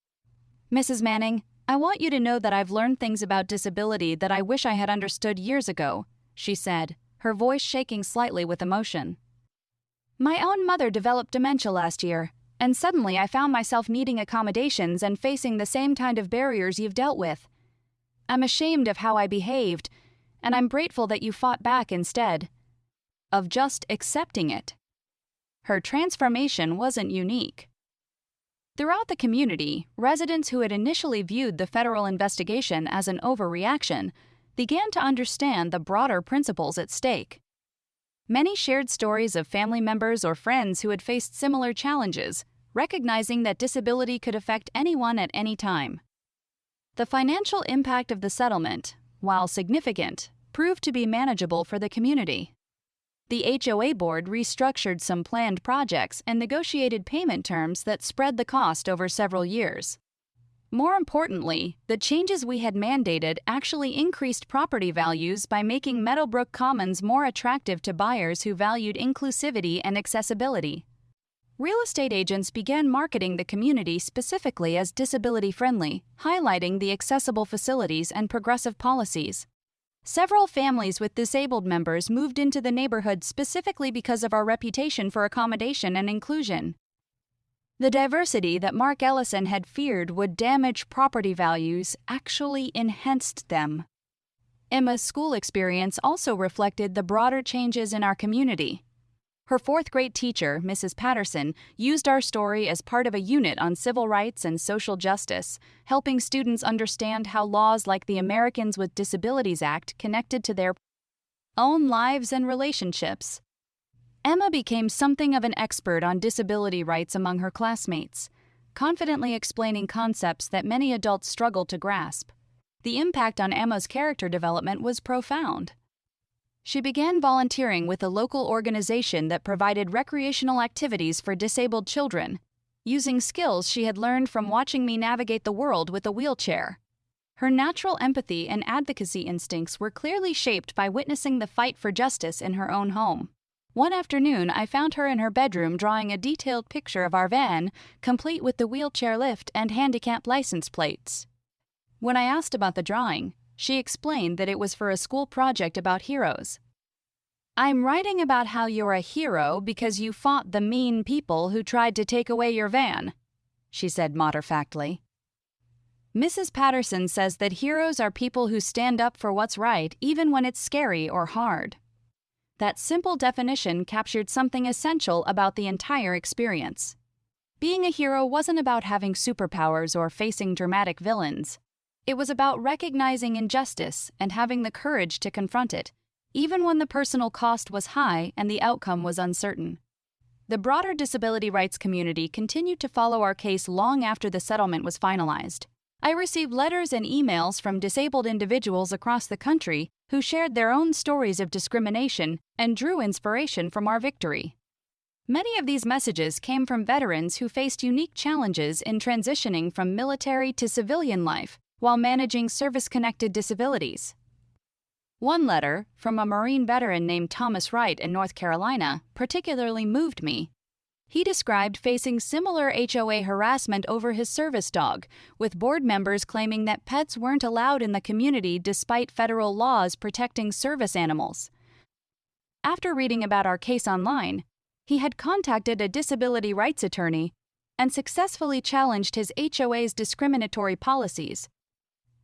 "Mrs. Manning, I want you to know that I've learned things about disability that I wish I had understood years ago," she said, her voice shaking slightly with emotion. "My own mother developed dementia last year, and suddenly I found myself needing accommodations and facing the same kind of barriers you've dealt with. I'm ashamed of how I behaved, and I'm grateful that you fought back instead of just accepting it." Her transformation wasn't unique. Throughout the community, residents who had initially viewed the federal investigation as an overreaction began to understand the broader principles at stake. Many shared stories of family members or friends who had faced similar challenges, recognizing that disability could affect anyone at any time. The financial impact of the settlement, while significant, proved to be manageable for the community. The HOA board restructured some planned projects and negotiated payment terms that spread the cost over several years. More importantly, the changes we had mandated actually increased property values by making Meadowbrook Commons more attractive to buyers who valued inclusivity and accessibility. real estate agents began marketing the community specifically as disability-friendly, highlighting the accessible facilities and progressive policies. Several families with disabled members moved into the neighborhood specifically because of our reputation for accommodation and inclusion. The diversity that Mark Ellison had feared would damage property values actually enhanced them. Emma's school experience also reflected the broader changes in our community. Her fourth-grade teacher, Mrs. Patterson, used our story as part of a unit on civil rights and social justice, helping students understand how laws like the Americans with Disabilities Act connected to their own lives and relationships. Emma became something of an expert on disability rights among her classmates, confidently explaining concepts that many adults struggle to grasp. The impact on Emma's character development was profound. She began volunteering with a local organization that provided recreational activities for disabled children, using skills she had learned from watching me navigate the world with a wheelchair. Her natural empathy and advocacy instincts were clearly shaped by witnessing the fight for justice in her own home. One afternoon, I found her in her bedroom drawing a detailed picture of our van, complete with the wheelchair lift and handicap license plates. When I asked about the drawing, she explained that it was for a school project about heroes. "I'm writing about how you're a hero because you fought the mean people who tried to take away your van," she said matter-of-factly. Mrs. Patterson says that heroes are people who stand up for what's right even when it's scary or hard. That simple definition captured something essential about the entire experience. Being a hero wasn't about having superpowers or facing dramatic villains. It was about recognizing injustice and having the courage to confront it, even when the personal cost was high and the outcome was uncertain. The broader disability rights community continued to follow our case long after the settlement was finalized. I received letters and emails from disabled individuals across the country who shared their own stories of discrimination and drew inspiration from our victory. Many of these messages came from veterans who faced unique challenges in transitioning from military to civilian life while managing service-connected disabilities. One letter, from a Marine veteran named Thomas Wright in North Carolina, particularly moved me. He described facing similar HOA harassment over his service dog, with board members claiming that pets weren't allowed in the community despite federal laws protecting service animals. After reading about our case online, he had contacted a disability rights attorney and successfully challenged his HOA's discriminatory policies.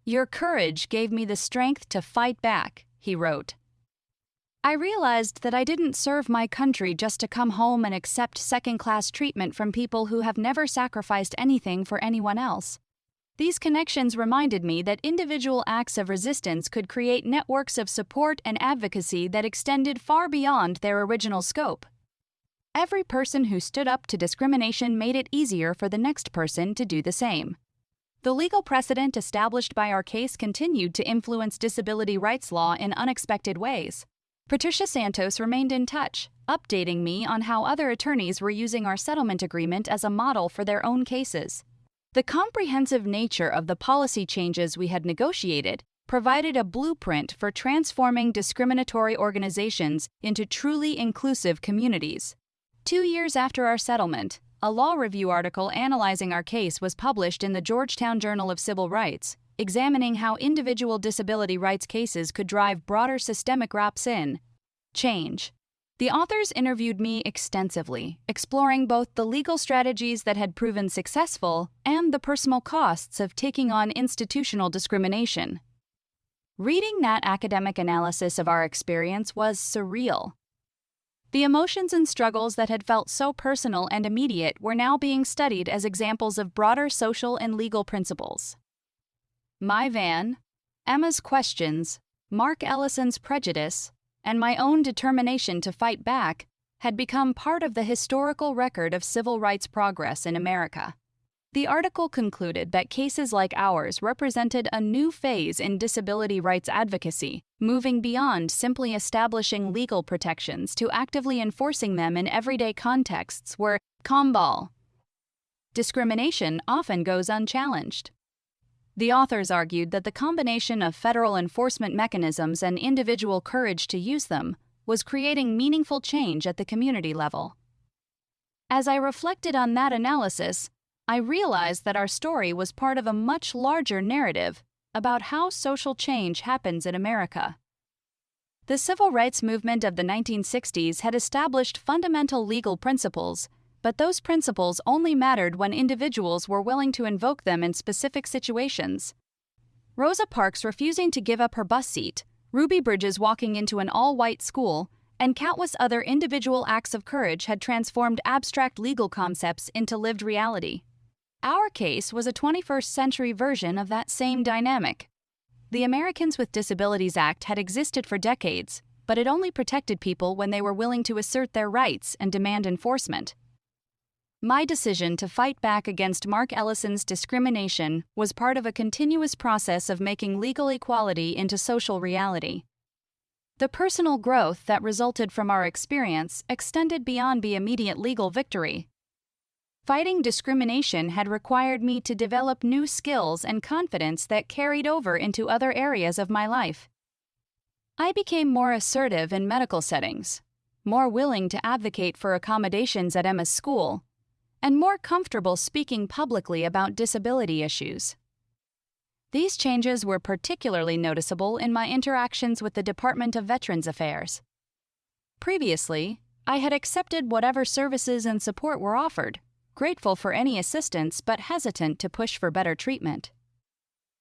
"Your courage gave me the strength to fight back," he wrote. I realized that I didn't serve my country just to come home and accept second-class treatment from people who have never sacrificed anything for anyone else. These connections reminded me that individual acts of resistance could create networks of support and advocacy that extended far beyond their original scope. Every person who stood up to discrimination made it easier for the next person to do the same. The legal precedent established by our case continued to influence disability rights law in unexpected ways. Patricia Santos remained in touch, updating me on how other attorneys were using our settlement agreement as a model for their own cases. The comprehensive nature of the policy changes we had negotiated provided a blueprint for transforming discriminatory organizations into truly inclusive communities. 2 years after our settlement, a law review article analyzing our case was published in the Georgetown Journal of Civil Rights, examining how individual disability rights cases could drive broader systemic change. The authors interviewed me extensively, exploring both the legal strategies that had proven successful and the personal costs of taking on institutional discrimination. Reading that academic analysis of our experience was surreal. The emotions and struggles that had felt so personal and immediate were now being studied as examples of broader social and legal principles. My van, Emma's questions, Mark Ellison's prejudice, and my own determination to fight back had become part of the historical record of civil rights progress in America. The article concluded that cases like ours represented a new phase in disability rights advocacy, moving beyond simply establishing legal protections to actively enforcing them in everyday contexts where discrimination often goes unchallenged. The authors argued that the combination of federal enforcement mechanisms and individual courage to use them was creating meaningful change at the community level. As I reflected on that analysis, I realized that our story was part of a much larger narrative about how social change happens in America. The civil rights movement of the 1960s had established fundamental legal principles, but those principles only mattered when individuals were willing to invoke them in specific situations. Rosa Parks refusing to give up her bus seat, Ruby Bridges walking into an all-white school, and countless other individual acts of courage had transformed abstract legal concepts into lived reality. Our case was a 21st century version of that same dynamic. The Americans with Disabilities Act had existed for decades, but it only protected people when they were willing to assert their rights and demand enforcement. My decision to fight back against Mark Ellison's discrimination was part of a continuous process of making legal equality into social reality. The personal growth that resulted from our experience extended beyond the immediate legal victory. Fighting discrimination had required me to develop new skills and confidence that carried over into other areas of my life. I became more assertive in medical settings, more willing to advocate for accommodations at Emma's school, and more comfortable speaking publicly about disability issues. These changes were particularly noticeable in my interactions with the Department of Veterans Affairs. Previously, I had accepted whatever services and support were offered, grateful for any assistance but hesitant to push for better treatment.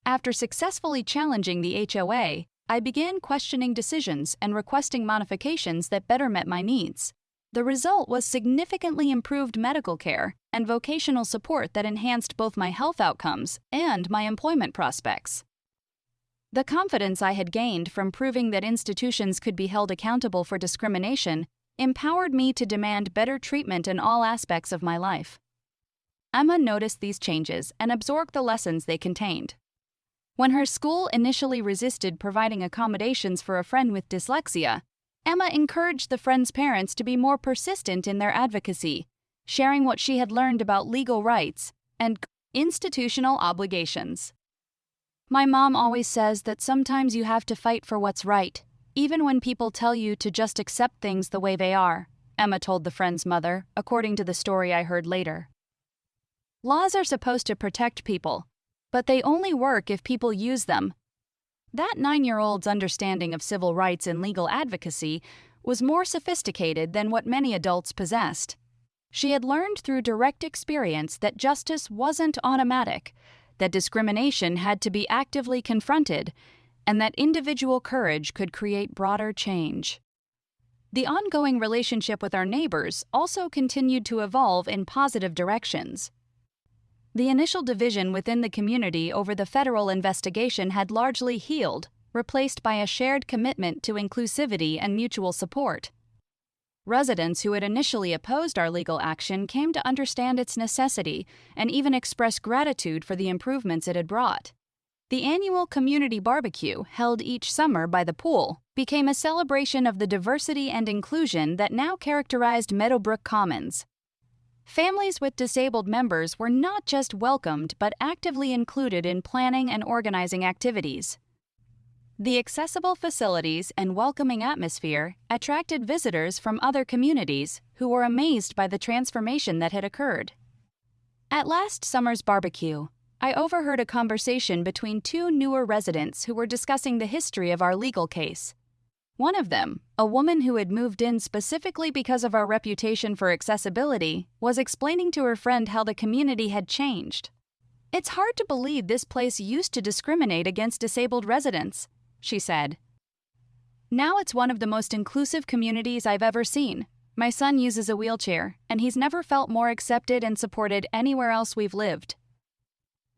After successfully challenging the HOA, I began questioning decisions and requesting modifications that better met my needs. The result was significantly improved medical care and vocational support that enhanced both my health outcomes and my employment prospects. The confidence I had gained from proving that institutions could be held accountable for discrimination empowered me to demand better treatment in all aspects of my life. Emma noticed these changes and absorbed the lessons they contained. When her school initially resisted providing accommodations for a friend with dyslexia, Emma encouraged the friend's parents to be more persistent in their advocacy, sharing what she had learned about legal rights and institutional obligations. "My mom always says that sometimes you have to fight for what's right, even when people tell you to just accept things the way they are," Emma told the friend's mother, according to the story I heard later. Laws are supposed to protect people, but they only work if people use them. That 9-year-old's understanding of civil rights and legal advocacy was more sophisticated than what many adults possessed. She had learned through direct experience that justice wasn't automatic, that discrimination had to be actively confronted, and that individual courage could create broader change. The ongoing relationship with our neighbors also continued to evolve in positive directions. The initial division within the community over the federal investigation had largely healed, replaced by a shared commitment to inclusivity and mutual support. Residents who had initially opposed our legal action came to understand its necessity and even express gratitude for the improvements it had brought. The annual community barbecue, held each summer by the pool, became a celebration of the diversity and inclusion that now characterized Meadowbrook Commons. Families with disabled members were not just welcomed but actively included in planning and organizing activities. The accessible facilities and welcoming atmosphere attracted visitors from other communities who were amazed by the transformation that had occurred. At last summer's barbecue, I overheard a conversation between two newer residents who were discussing the history of our legal case. One of them, a woman who had moved in specifically because of our reputation for accessibility, was explaining to her friend how the community had changed. "It's hard to believe this place used to discriminate against disabled residents," she said. "Now it's one of the most inclusive communities I've ever seen. My son uses a wheelchair, and he's never felt more accepted and supported anywhere else we've lived."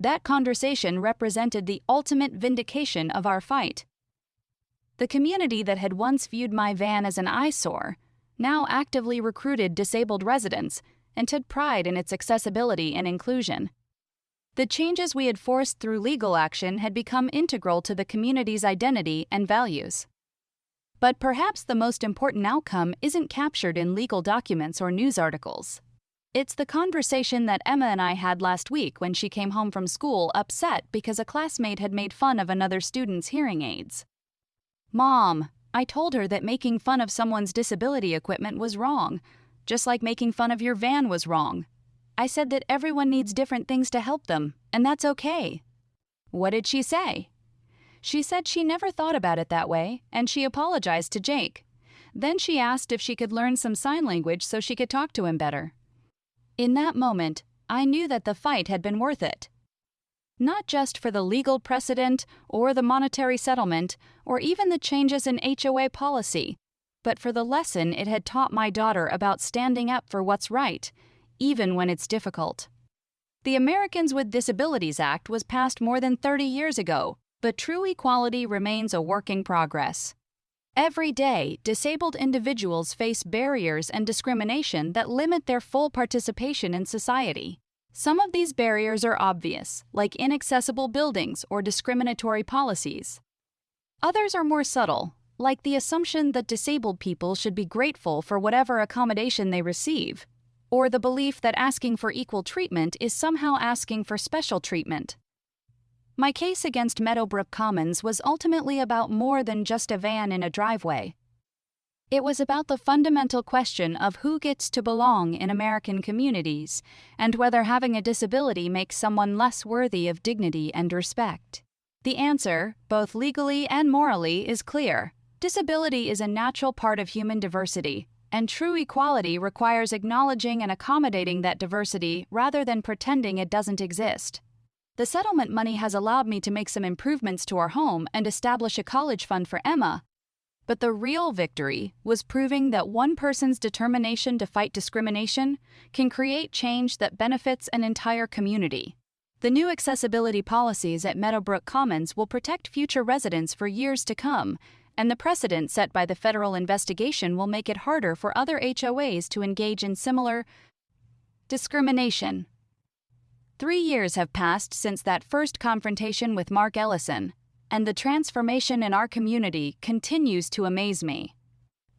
That conversation represented the ultimate vindication of our fight. The community that had once viewed my van as an eyesore now actively recruited disabled residents and took pride in its accessibility and inclusion. The changes we had forced through legal action had become integral to the community's identity and values. But perhaps the most important outcome isn't captured in legal documents or news articles. It's the conversation that Emma and I had last week when she came home from school upset because a classmate had made fun of another student's hearing aids. "Mom, I told her that making fun of someone's disability equipment was wrong, just like making fun of your van was wrong. I said that everyone needs different things to help them, and that's okay. What did she say? She said she never thought about it that way, and she apologized to Jake. Then she asked if she could learn some sign language so she could talk to him better. In that moment, I knew that the fight had been worth it. Not just for the legal precedent or the monetary settlement or even the changes in HOA policy, but for the lesson it had taught my daughter about standing up for what's right, even when it's difficult. The Americans with Disabilities Act was passed more than 30 years ago, but true equality remains a work in progress. Every day, disabled individuals face barriers and discrimination that limit their full participation in society. Some of these barriers are obvious, like inaccessible buildings or discriminatory policies. Others are more subtle, like the assumption that disabled people should be grateful for whatever accommodation they receive, or the belief that asking for equal treatment is somehow asking for special treatment. My case against Meadowbrook Commons was ultimately about more than just a van in a driveway. It was about the fundamental question of who gets to belong in American communities and whether having a disability makes someone less worthy of dignity and respect. The answer, both legally and morally, is clear. Disability is a natural part of human diversity, and true equality requires acknowledging and accommodating that diversity rather than pretending it doesn't exist. The settlement money has allowed me to make some improvements to our home and establish a college fund for Emma. But the real victory was proving that one person's determination to fight discrimination can create change that benefits an entire community. The new accessibility policies at Meadowbrook Commons will protect future residents for years to come, and the precedent set by the federal investigation will make it harder for other HOAs to engage in similar discrimination. 3 years have passed since that first confrontation with Mark Ellison, and the transformation in our community continues to amaze me.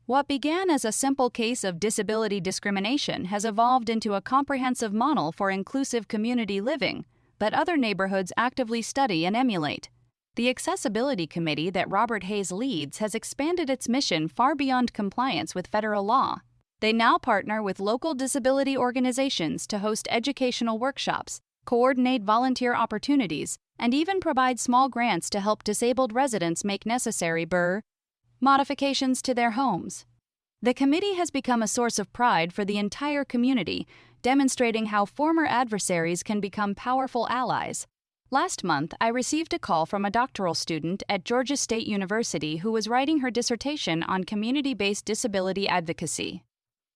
What began as a simple case of disability discrimination has evolved into a comprehensive model for inclusive community living that other neighborhoods actively study and emulate. The Accessibility Committee that Robert Hayes leads has expanded its mission far beyond compliance with federal law. They now partner with local disability organizations to host educational workshops, coordinate volunteer opportunities, and even provide small grants to help disabled residents make necessary modifications to their homes. The committee has become a source of pride for the entire community, demonstrating how former adversaries can become powerful allies. Last month, I received a call from a doctoral student at Georgia State University who was writing her dissertation on community-based disability advocacy.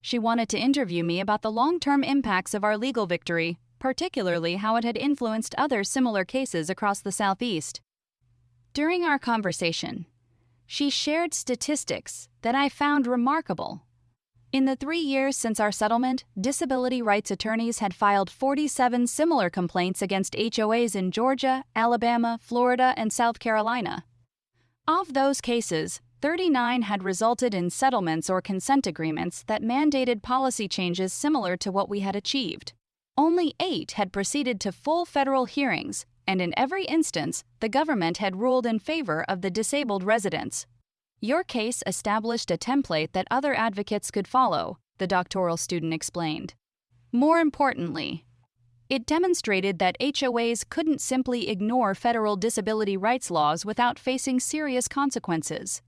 She wanted to interview me about the long-term impacts of our legal victory, particularly how it had influenced other similar cases across the Southeast. During our conversation, she shared statistics that I found remarkable. In the 3 years since our settlement, disability rights attorneys had filed 47 similar complaints against HOAs in Georgia, Alabama, Florida, and South Carolina. Of those cases, 39 had resulted in settlements or consent agreements that mandated policy changes similar to what we had achieved. Only 8 had proceeded to full federal hearings, and in every instance, the government had ruled in favor of the disabled residents. Your case established a template that other advocates could follow, the doctoral student explained. More importantly, it demonstrated that HOAs couldn't simply ignore federal disability rights laws without facing serious consequences.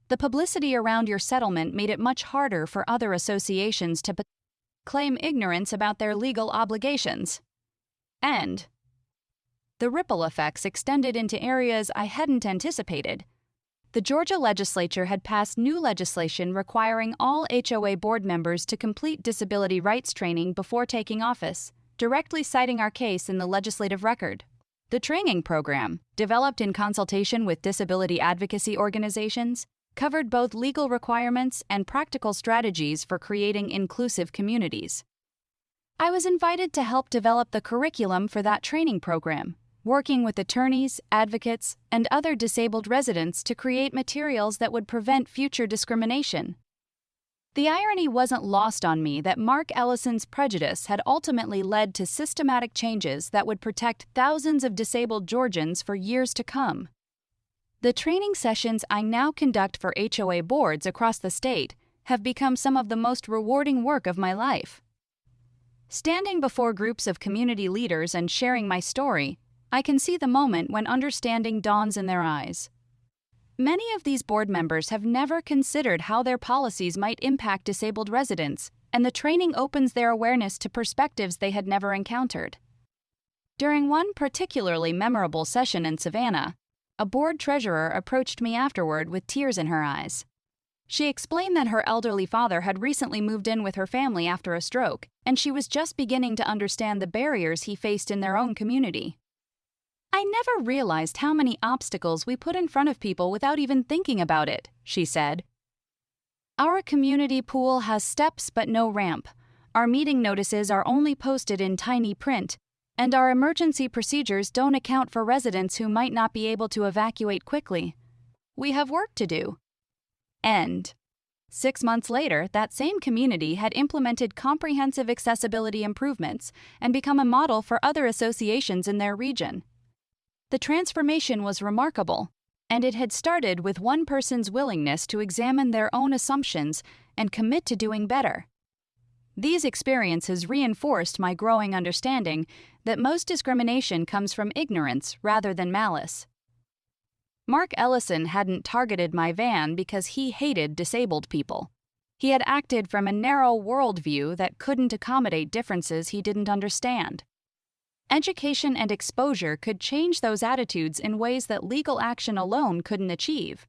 The publicity around your settlement made it much harder for other associations to claim ignorance about their legal obligations. And the ripple effects extended into areas I hadn't anticipated. The Georgia legislature had passed new legislation requiring all HOA board members to complete disability rights training before taking office, directly citing our case in the legislative record. The training program, developed in consultation with disability advocacy organizations, covered both legal requirements and practical strategies for creating inclusive communities. I was invited to help develop the curriculum for that training program, working with attorneys, advocates, and other disabled residents to create materials that would prevent future discrimination. The irony wasn't lost on me that Mark Ellison's prejudice had ultimately led to systematic changes that would protect thousands of disabled Georgians for years to come. The training sessions I now conduct for HOA boards across the state have become some of the most rewarding work of my life. Standing before groups of community leaders and sharing my story, I can see the moment when understanding dawns in their eyes. Many of these board members have never considered how their policies might impact disabled residents, and the training opens their awareness to perspectives they had never encountered. During one particularly memorable session in Savannah, a board treasurer approached me afterward with tears in her eyes. She explained that her elderly father had recently moved in with her family after a stroke, and she was just beginning to understand the barriers he faced in their own community. "I never realized how many obstacles we put in front of people without even thinking about it," she said. "Our community pool has steps but no ramp. Our meeting notices are only posted in tiny print, and our emergency procedures don't account for residents who might not be able to evacuate quickly. We have work to do." End. 6 months later, that same community had implemented comprehensive accessibility improvements and become a model for other associations in their region. The transformation was remarkable, and it had started with one person's willingness to examine their own assumptions and commit to doing better. These experiences reinforced my growing understanding that most discrimination comes from ignorance rather than malice. Mark Ellison hadn't targeted my van because he hated disabled people. He had acted from a narrow worldview that couldn't accommodate differences he didn't understand. Education and exposure could change those attitudes in ways that legal action alone couldn't achieve.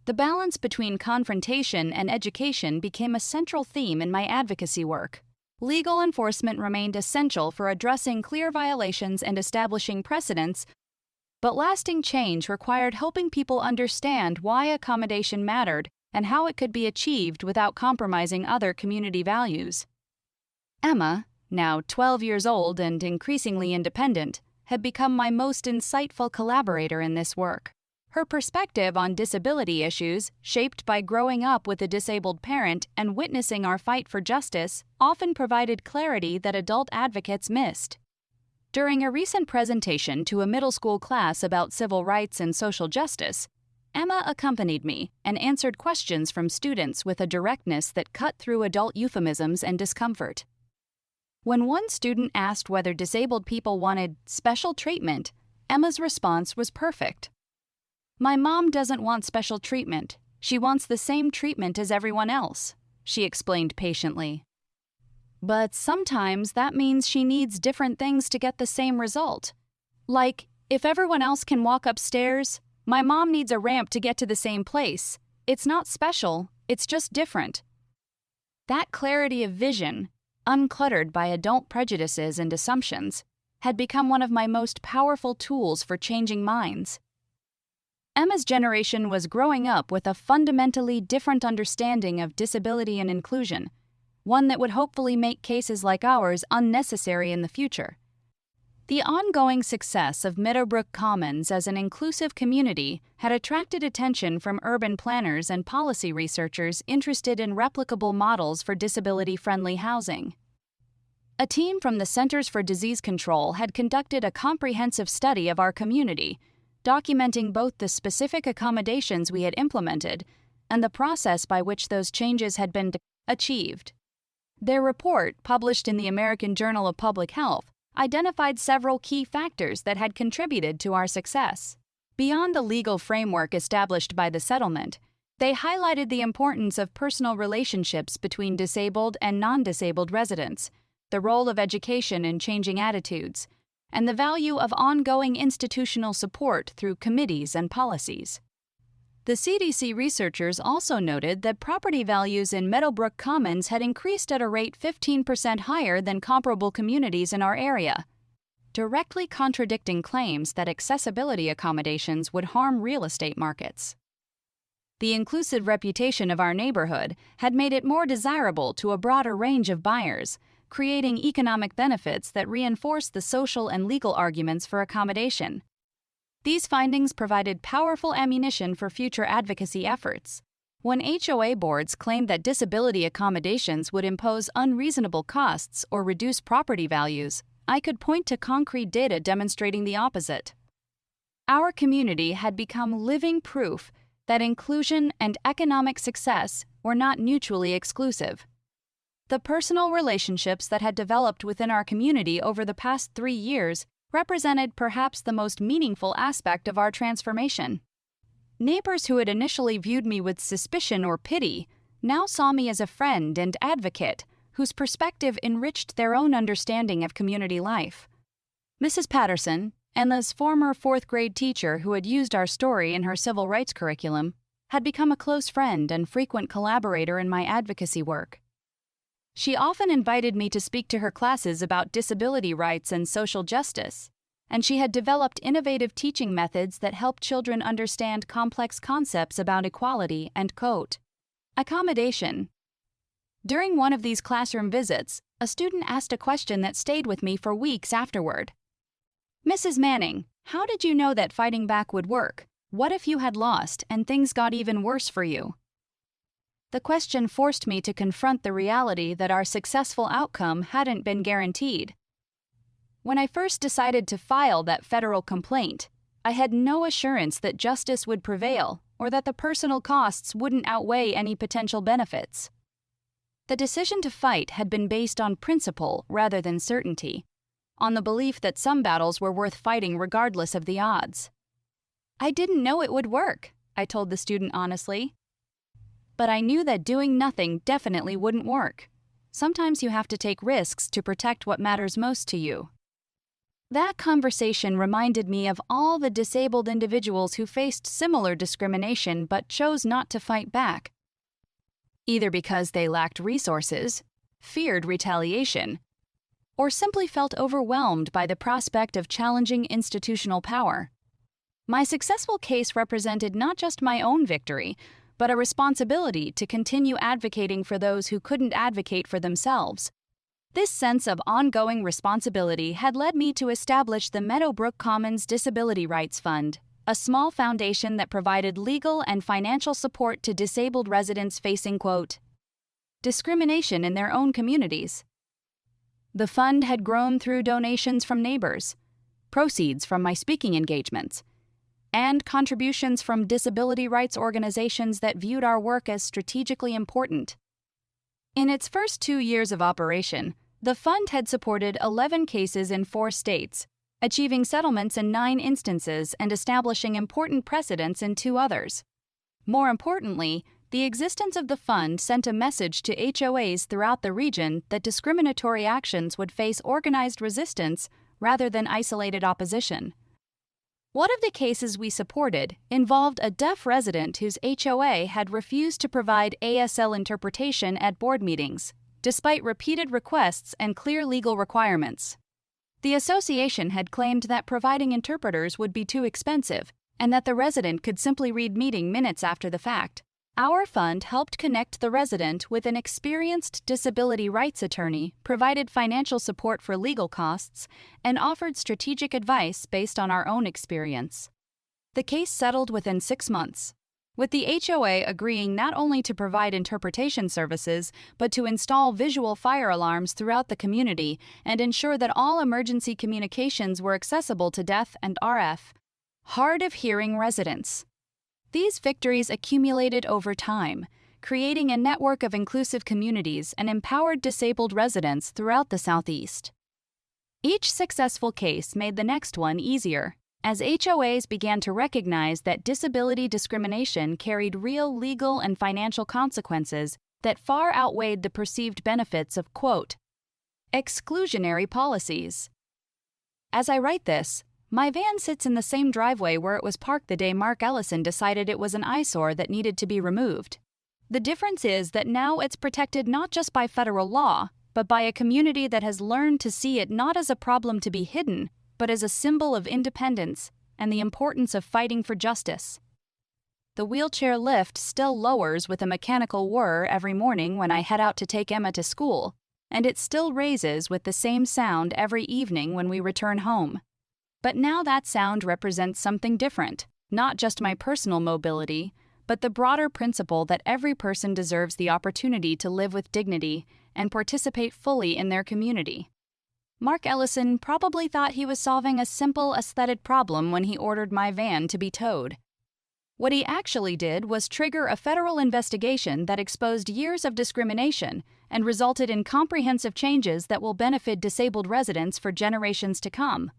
The balance between confrontation and education became a central theme in my advocacy work. Legal enforcement remained essential for addressing clear violations and establishing precedents, but lasting change required helping people understand why accommodation mattered and how it could be achieved without compromising other community values. Emma, now 12 years old and increasingly independent, had become my most insightful collaborator in this work. Her perspective on disability issues, shaped by growing up with a disabled parent and witnessing our fight for justice, often provided clarity that adult advocates missed. During a recent presentation to a middle school class about civil rights and social justice, Emma accompanied me and answered questions from students with a directness that cut through adult euphemisms and discomfort. When one student asked whether disabled people wanted special treatment, Emma's response was perfect. "My mom doesn't want special treatment. She wants the same treatment as everyone else," she explained patiently. "But sometimes that means she needs different things to get the same result. Like, if everyone else can walk upstairs, my mom needs a ramp to get to the same place. It's not special, it's just different." That clarity of vision, uncluttered by adult prejudices and assumptions, had become one of my most powerful tools for changing minds. Emma's generation was growing up with a fundamentally different understanding of disability and inclusion, one that would hopefully make cases like ours unnecessary in the future. The ongoing success of Meadowbrook Commons as an inclusive community had attracted attention from urban planners and policy researchers interested in replicable models for disability-friendly housing. A team from the Centers for Disease Control had conducted a comprehensive study of our community, documenting both the specific accommodations we had implemented and the process by which those changes had been achieved. Their report, published in the American Journal of Public Health, identified several key factors that had contributed to our success. Beyond the legal framework established by the settlement, they highlighted the importance of personal relationships between disabled and non-disabled residents, the role of education in changing attitudes, and the value of ongoing institutional support through committees and policies. The CDC researchers also noted that property values in Meadowbrook Commons had increased at a rate 15% higher than comparable communities in our area, directly contradicting claims that accessibility accommodations would harm real estate markets. The inclusive reputation of our neighborhood had made it more desirable to a broader range of buyers, creating economic benefits that reinforce the social and legal arguments for accommodation. These findings provided powerful ammunition for future advocacy efforts. When HOA boards claimed that disability accommodations would impose unreasonable costs or reduce property values, I could point to concrete data demonstrating the opposite. Our community had become living proof that inclusion and economic success were not mutually exclusive. The personal relationships that had developed within our community over the past 3 years represented perhaps the most meaningful aspect of our transformation. Neighbors who had initially viewed me with suspicion or pity now saw me as a friend and advocate whose perspective enriched their own understanding of community life. Mrs. Patterson, Emma's former 4th-grade teacher who had used our story in her civil rights curriculum, had become a close friend and frequent collaborator in my advocacy work. She often invited me to speak to her classes about disability rights and social justice, and she had developed innovative teaching methods that helped children understand complex concepts about equality and accommodation. During one of these classroom visits, a student asked a question that stayed with me for weeks afterward. "Mrs. Manning, how did you know that fighting back would work? What if you had lost and things got even worse for you?" The question forced me to confront the reality that our successful outcome hadn't been guaranteed. When I first decided to file that federal complaint, I had no assurance that justice would prevail or that the personal costs wouldn't outweigh any potential benefits. The decision to fight had been based on principle rather than certainty, on the belief that some battles were worth fighting regardless of the odds. "I didn't know it would work," I told the student honestly. But I knew that doing nothing definitely wouldn't work. Sometimes you have to take risks to protect what matters most to you. That conversation reminded me of all the disabled individuals who faced similar discrimination but chose not to fight back, either because they lacked resources, feared retaliation, or simply felt overwhelmed by the prospect of challenging institutional power. My successful case represented not just my own victory, but a responsibility to continue advocating for those who couldn't advocate for themselves. This sense of ongoing responsibility had led me to establish the Meadowbrook Commons Disability Rights Fund, a small foundation that provided legal and financial support to disabled residents facing, discrimination in their own communities. The fund had grown through donations from neighbors, proceeds from my speaking engagements, and contributions from disability rights organizations that viewed our work as strategically important. In its first 2 years of operation, the fund had supported 11 cases in 4 states, achieving settlements in 9 instances and establishing important precedents in 2 others. More importantly, the existence of the fund sent a message to HOAs throughout the region that discriminatory actions would face organized resistance rather than isolated opposition. One of the cases we supported involved a deaf resident whose HOA had refused to provide ASL interpretation at board meetings, despite repeated requests and clear legal requirements. The association had claimed that providing interpreters would be too expensive, and that the resident could simply read meeting minutes after the fact. Our fund helped connect the resident with an experienced disability rights attorney, provided financial support for legal costs, and offered strategic advice based on our own experience. The case settled within 6 months, with the HOA agreeing not only to provide interpretation services, but to install visual fire alarms throughout the community and ensure that all emergency communications were accessible to deaf and hard of hearing residents. These victories accumulated over time, creating a network of inclusive communities and empowered disabled residents throughout the Southeast. Each successful case made the next one easier, as HOAs began to recognize that disability discrimination carried real legal and financial consequences that far outweighed the perceived benefits of, exclusionary policies. As I write this, my van sits in the same driveway where it was parked the day Mark Ellison decided it was an eyesore that needed to be removed. The difference is that now it's protected not just by federal law, but by a community that has learned to see it not as a problem to be hidden, but as a symbol of independence and the importance of fighting for justice. The wheelchair lift still lowers with a mechanical whir every morning when I head out to take Emma to school, and it still raises with the same sound every evening when we return home. But now that sound represents something different, not just my personal mobility, but the broader principle that every person deserves the opportunity to live with dignity and participate fully in their community. Mark Ellison probably thought he was solving a simple aesthetic problem when he ordered my van to be towed. What he actually did was trigger a federal investigation that exposed years of discrimination and resulted in comprehensive changes that will benefit disabled residents for generations to come.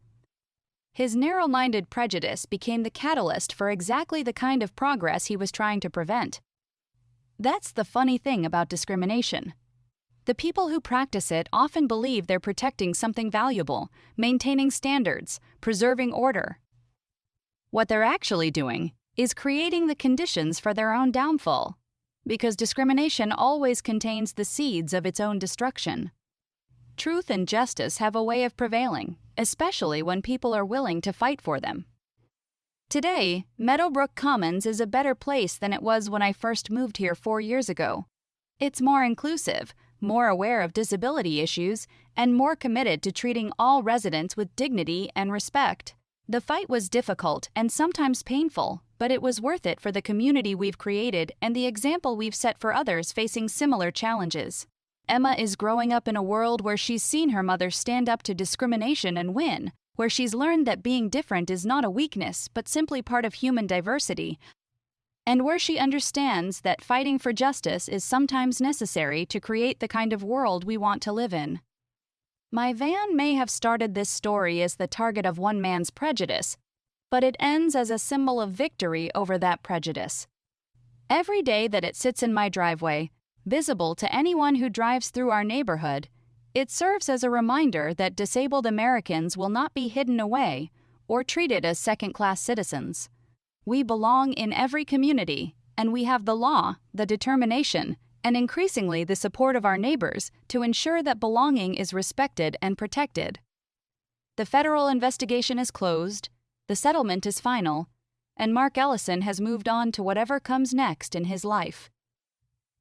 His narrow-minded prejudice became the catalyst for exactly the kind of progress he was trying to prevent. That's the funny thing about discrimination. The people who practice it often believe they're protecting something valuable, maintaining standards, preserving order. What they're actually doing is creating the conditions for their own downfall, because discrimination always contains the seeds of its own destruction. Truth and justice have a way of prevailing, especially when people are willing to fight for them. Today, Meadowbrook Commons is a better place than it was when I first moved here 4 years ago. It's more inclusive, more aware of disability issues, and more committed to treating all residents with dignity and respect. The fight was difficult and sometimes painful, but it was worth it for the community we've created and the example we've set for others facing similar challenges. Emma is growing up in a world where she's seen her mother stand up to discrimination and win, where she's learned that being different is not a weakness but simply part of human diversity, and where she understands that fighting for justice is sometimes necessary to create the kind of world we want to live in. My van may have started this story as the target of one man's prejudice, but it ends as a symbol of victory over that prejudice. Every day that it sits in my driveway, visible to anyone who drives through our neighborhood, it serves as a reminder that disabled Americans will not be hidden away or treated as second-class citizens. We belong in every community, and we have the law, the determination, and increasingly the support of our neighbors to ensure that belonging is respected and protected. The federal investigation is closed, the settlement is final, and Mark Ellison has moved on to whatever comes next in his life.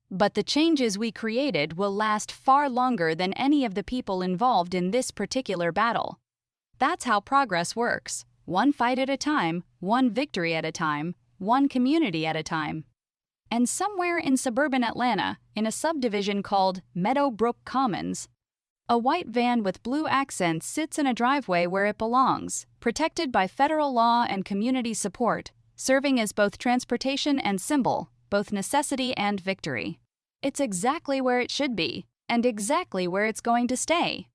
But the changes we created will last far longer than any of the people involved in this particular battle. That's how progress works, one fight at a time, one victory at a time, one community at a time. And somewhere in suburban Atlanta, in a subdivision called Meadowbrook Commons, a white van with blue accents sits in a driveway where it belongs, protected by federal law and community support, serving as both transportation and symbol, both necessity and victory. It's exactly where it should be, and exactly where it's going to stay.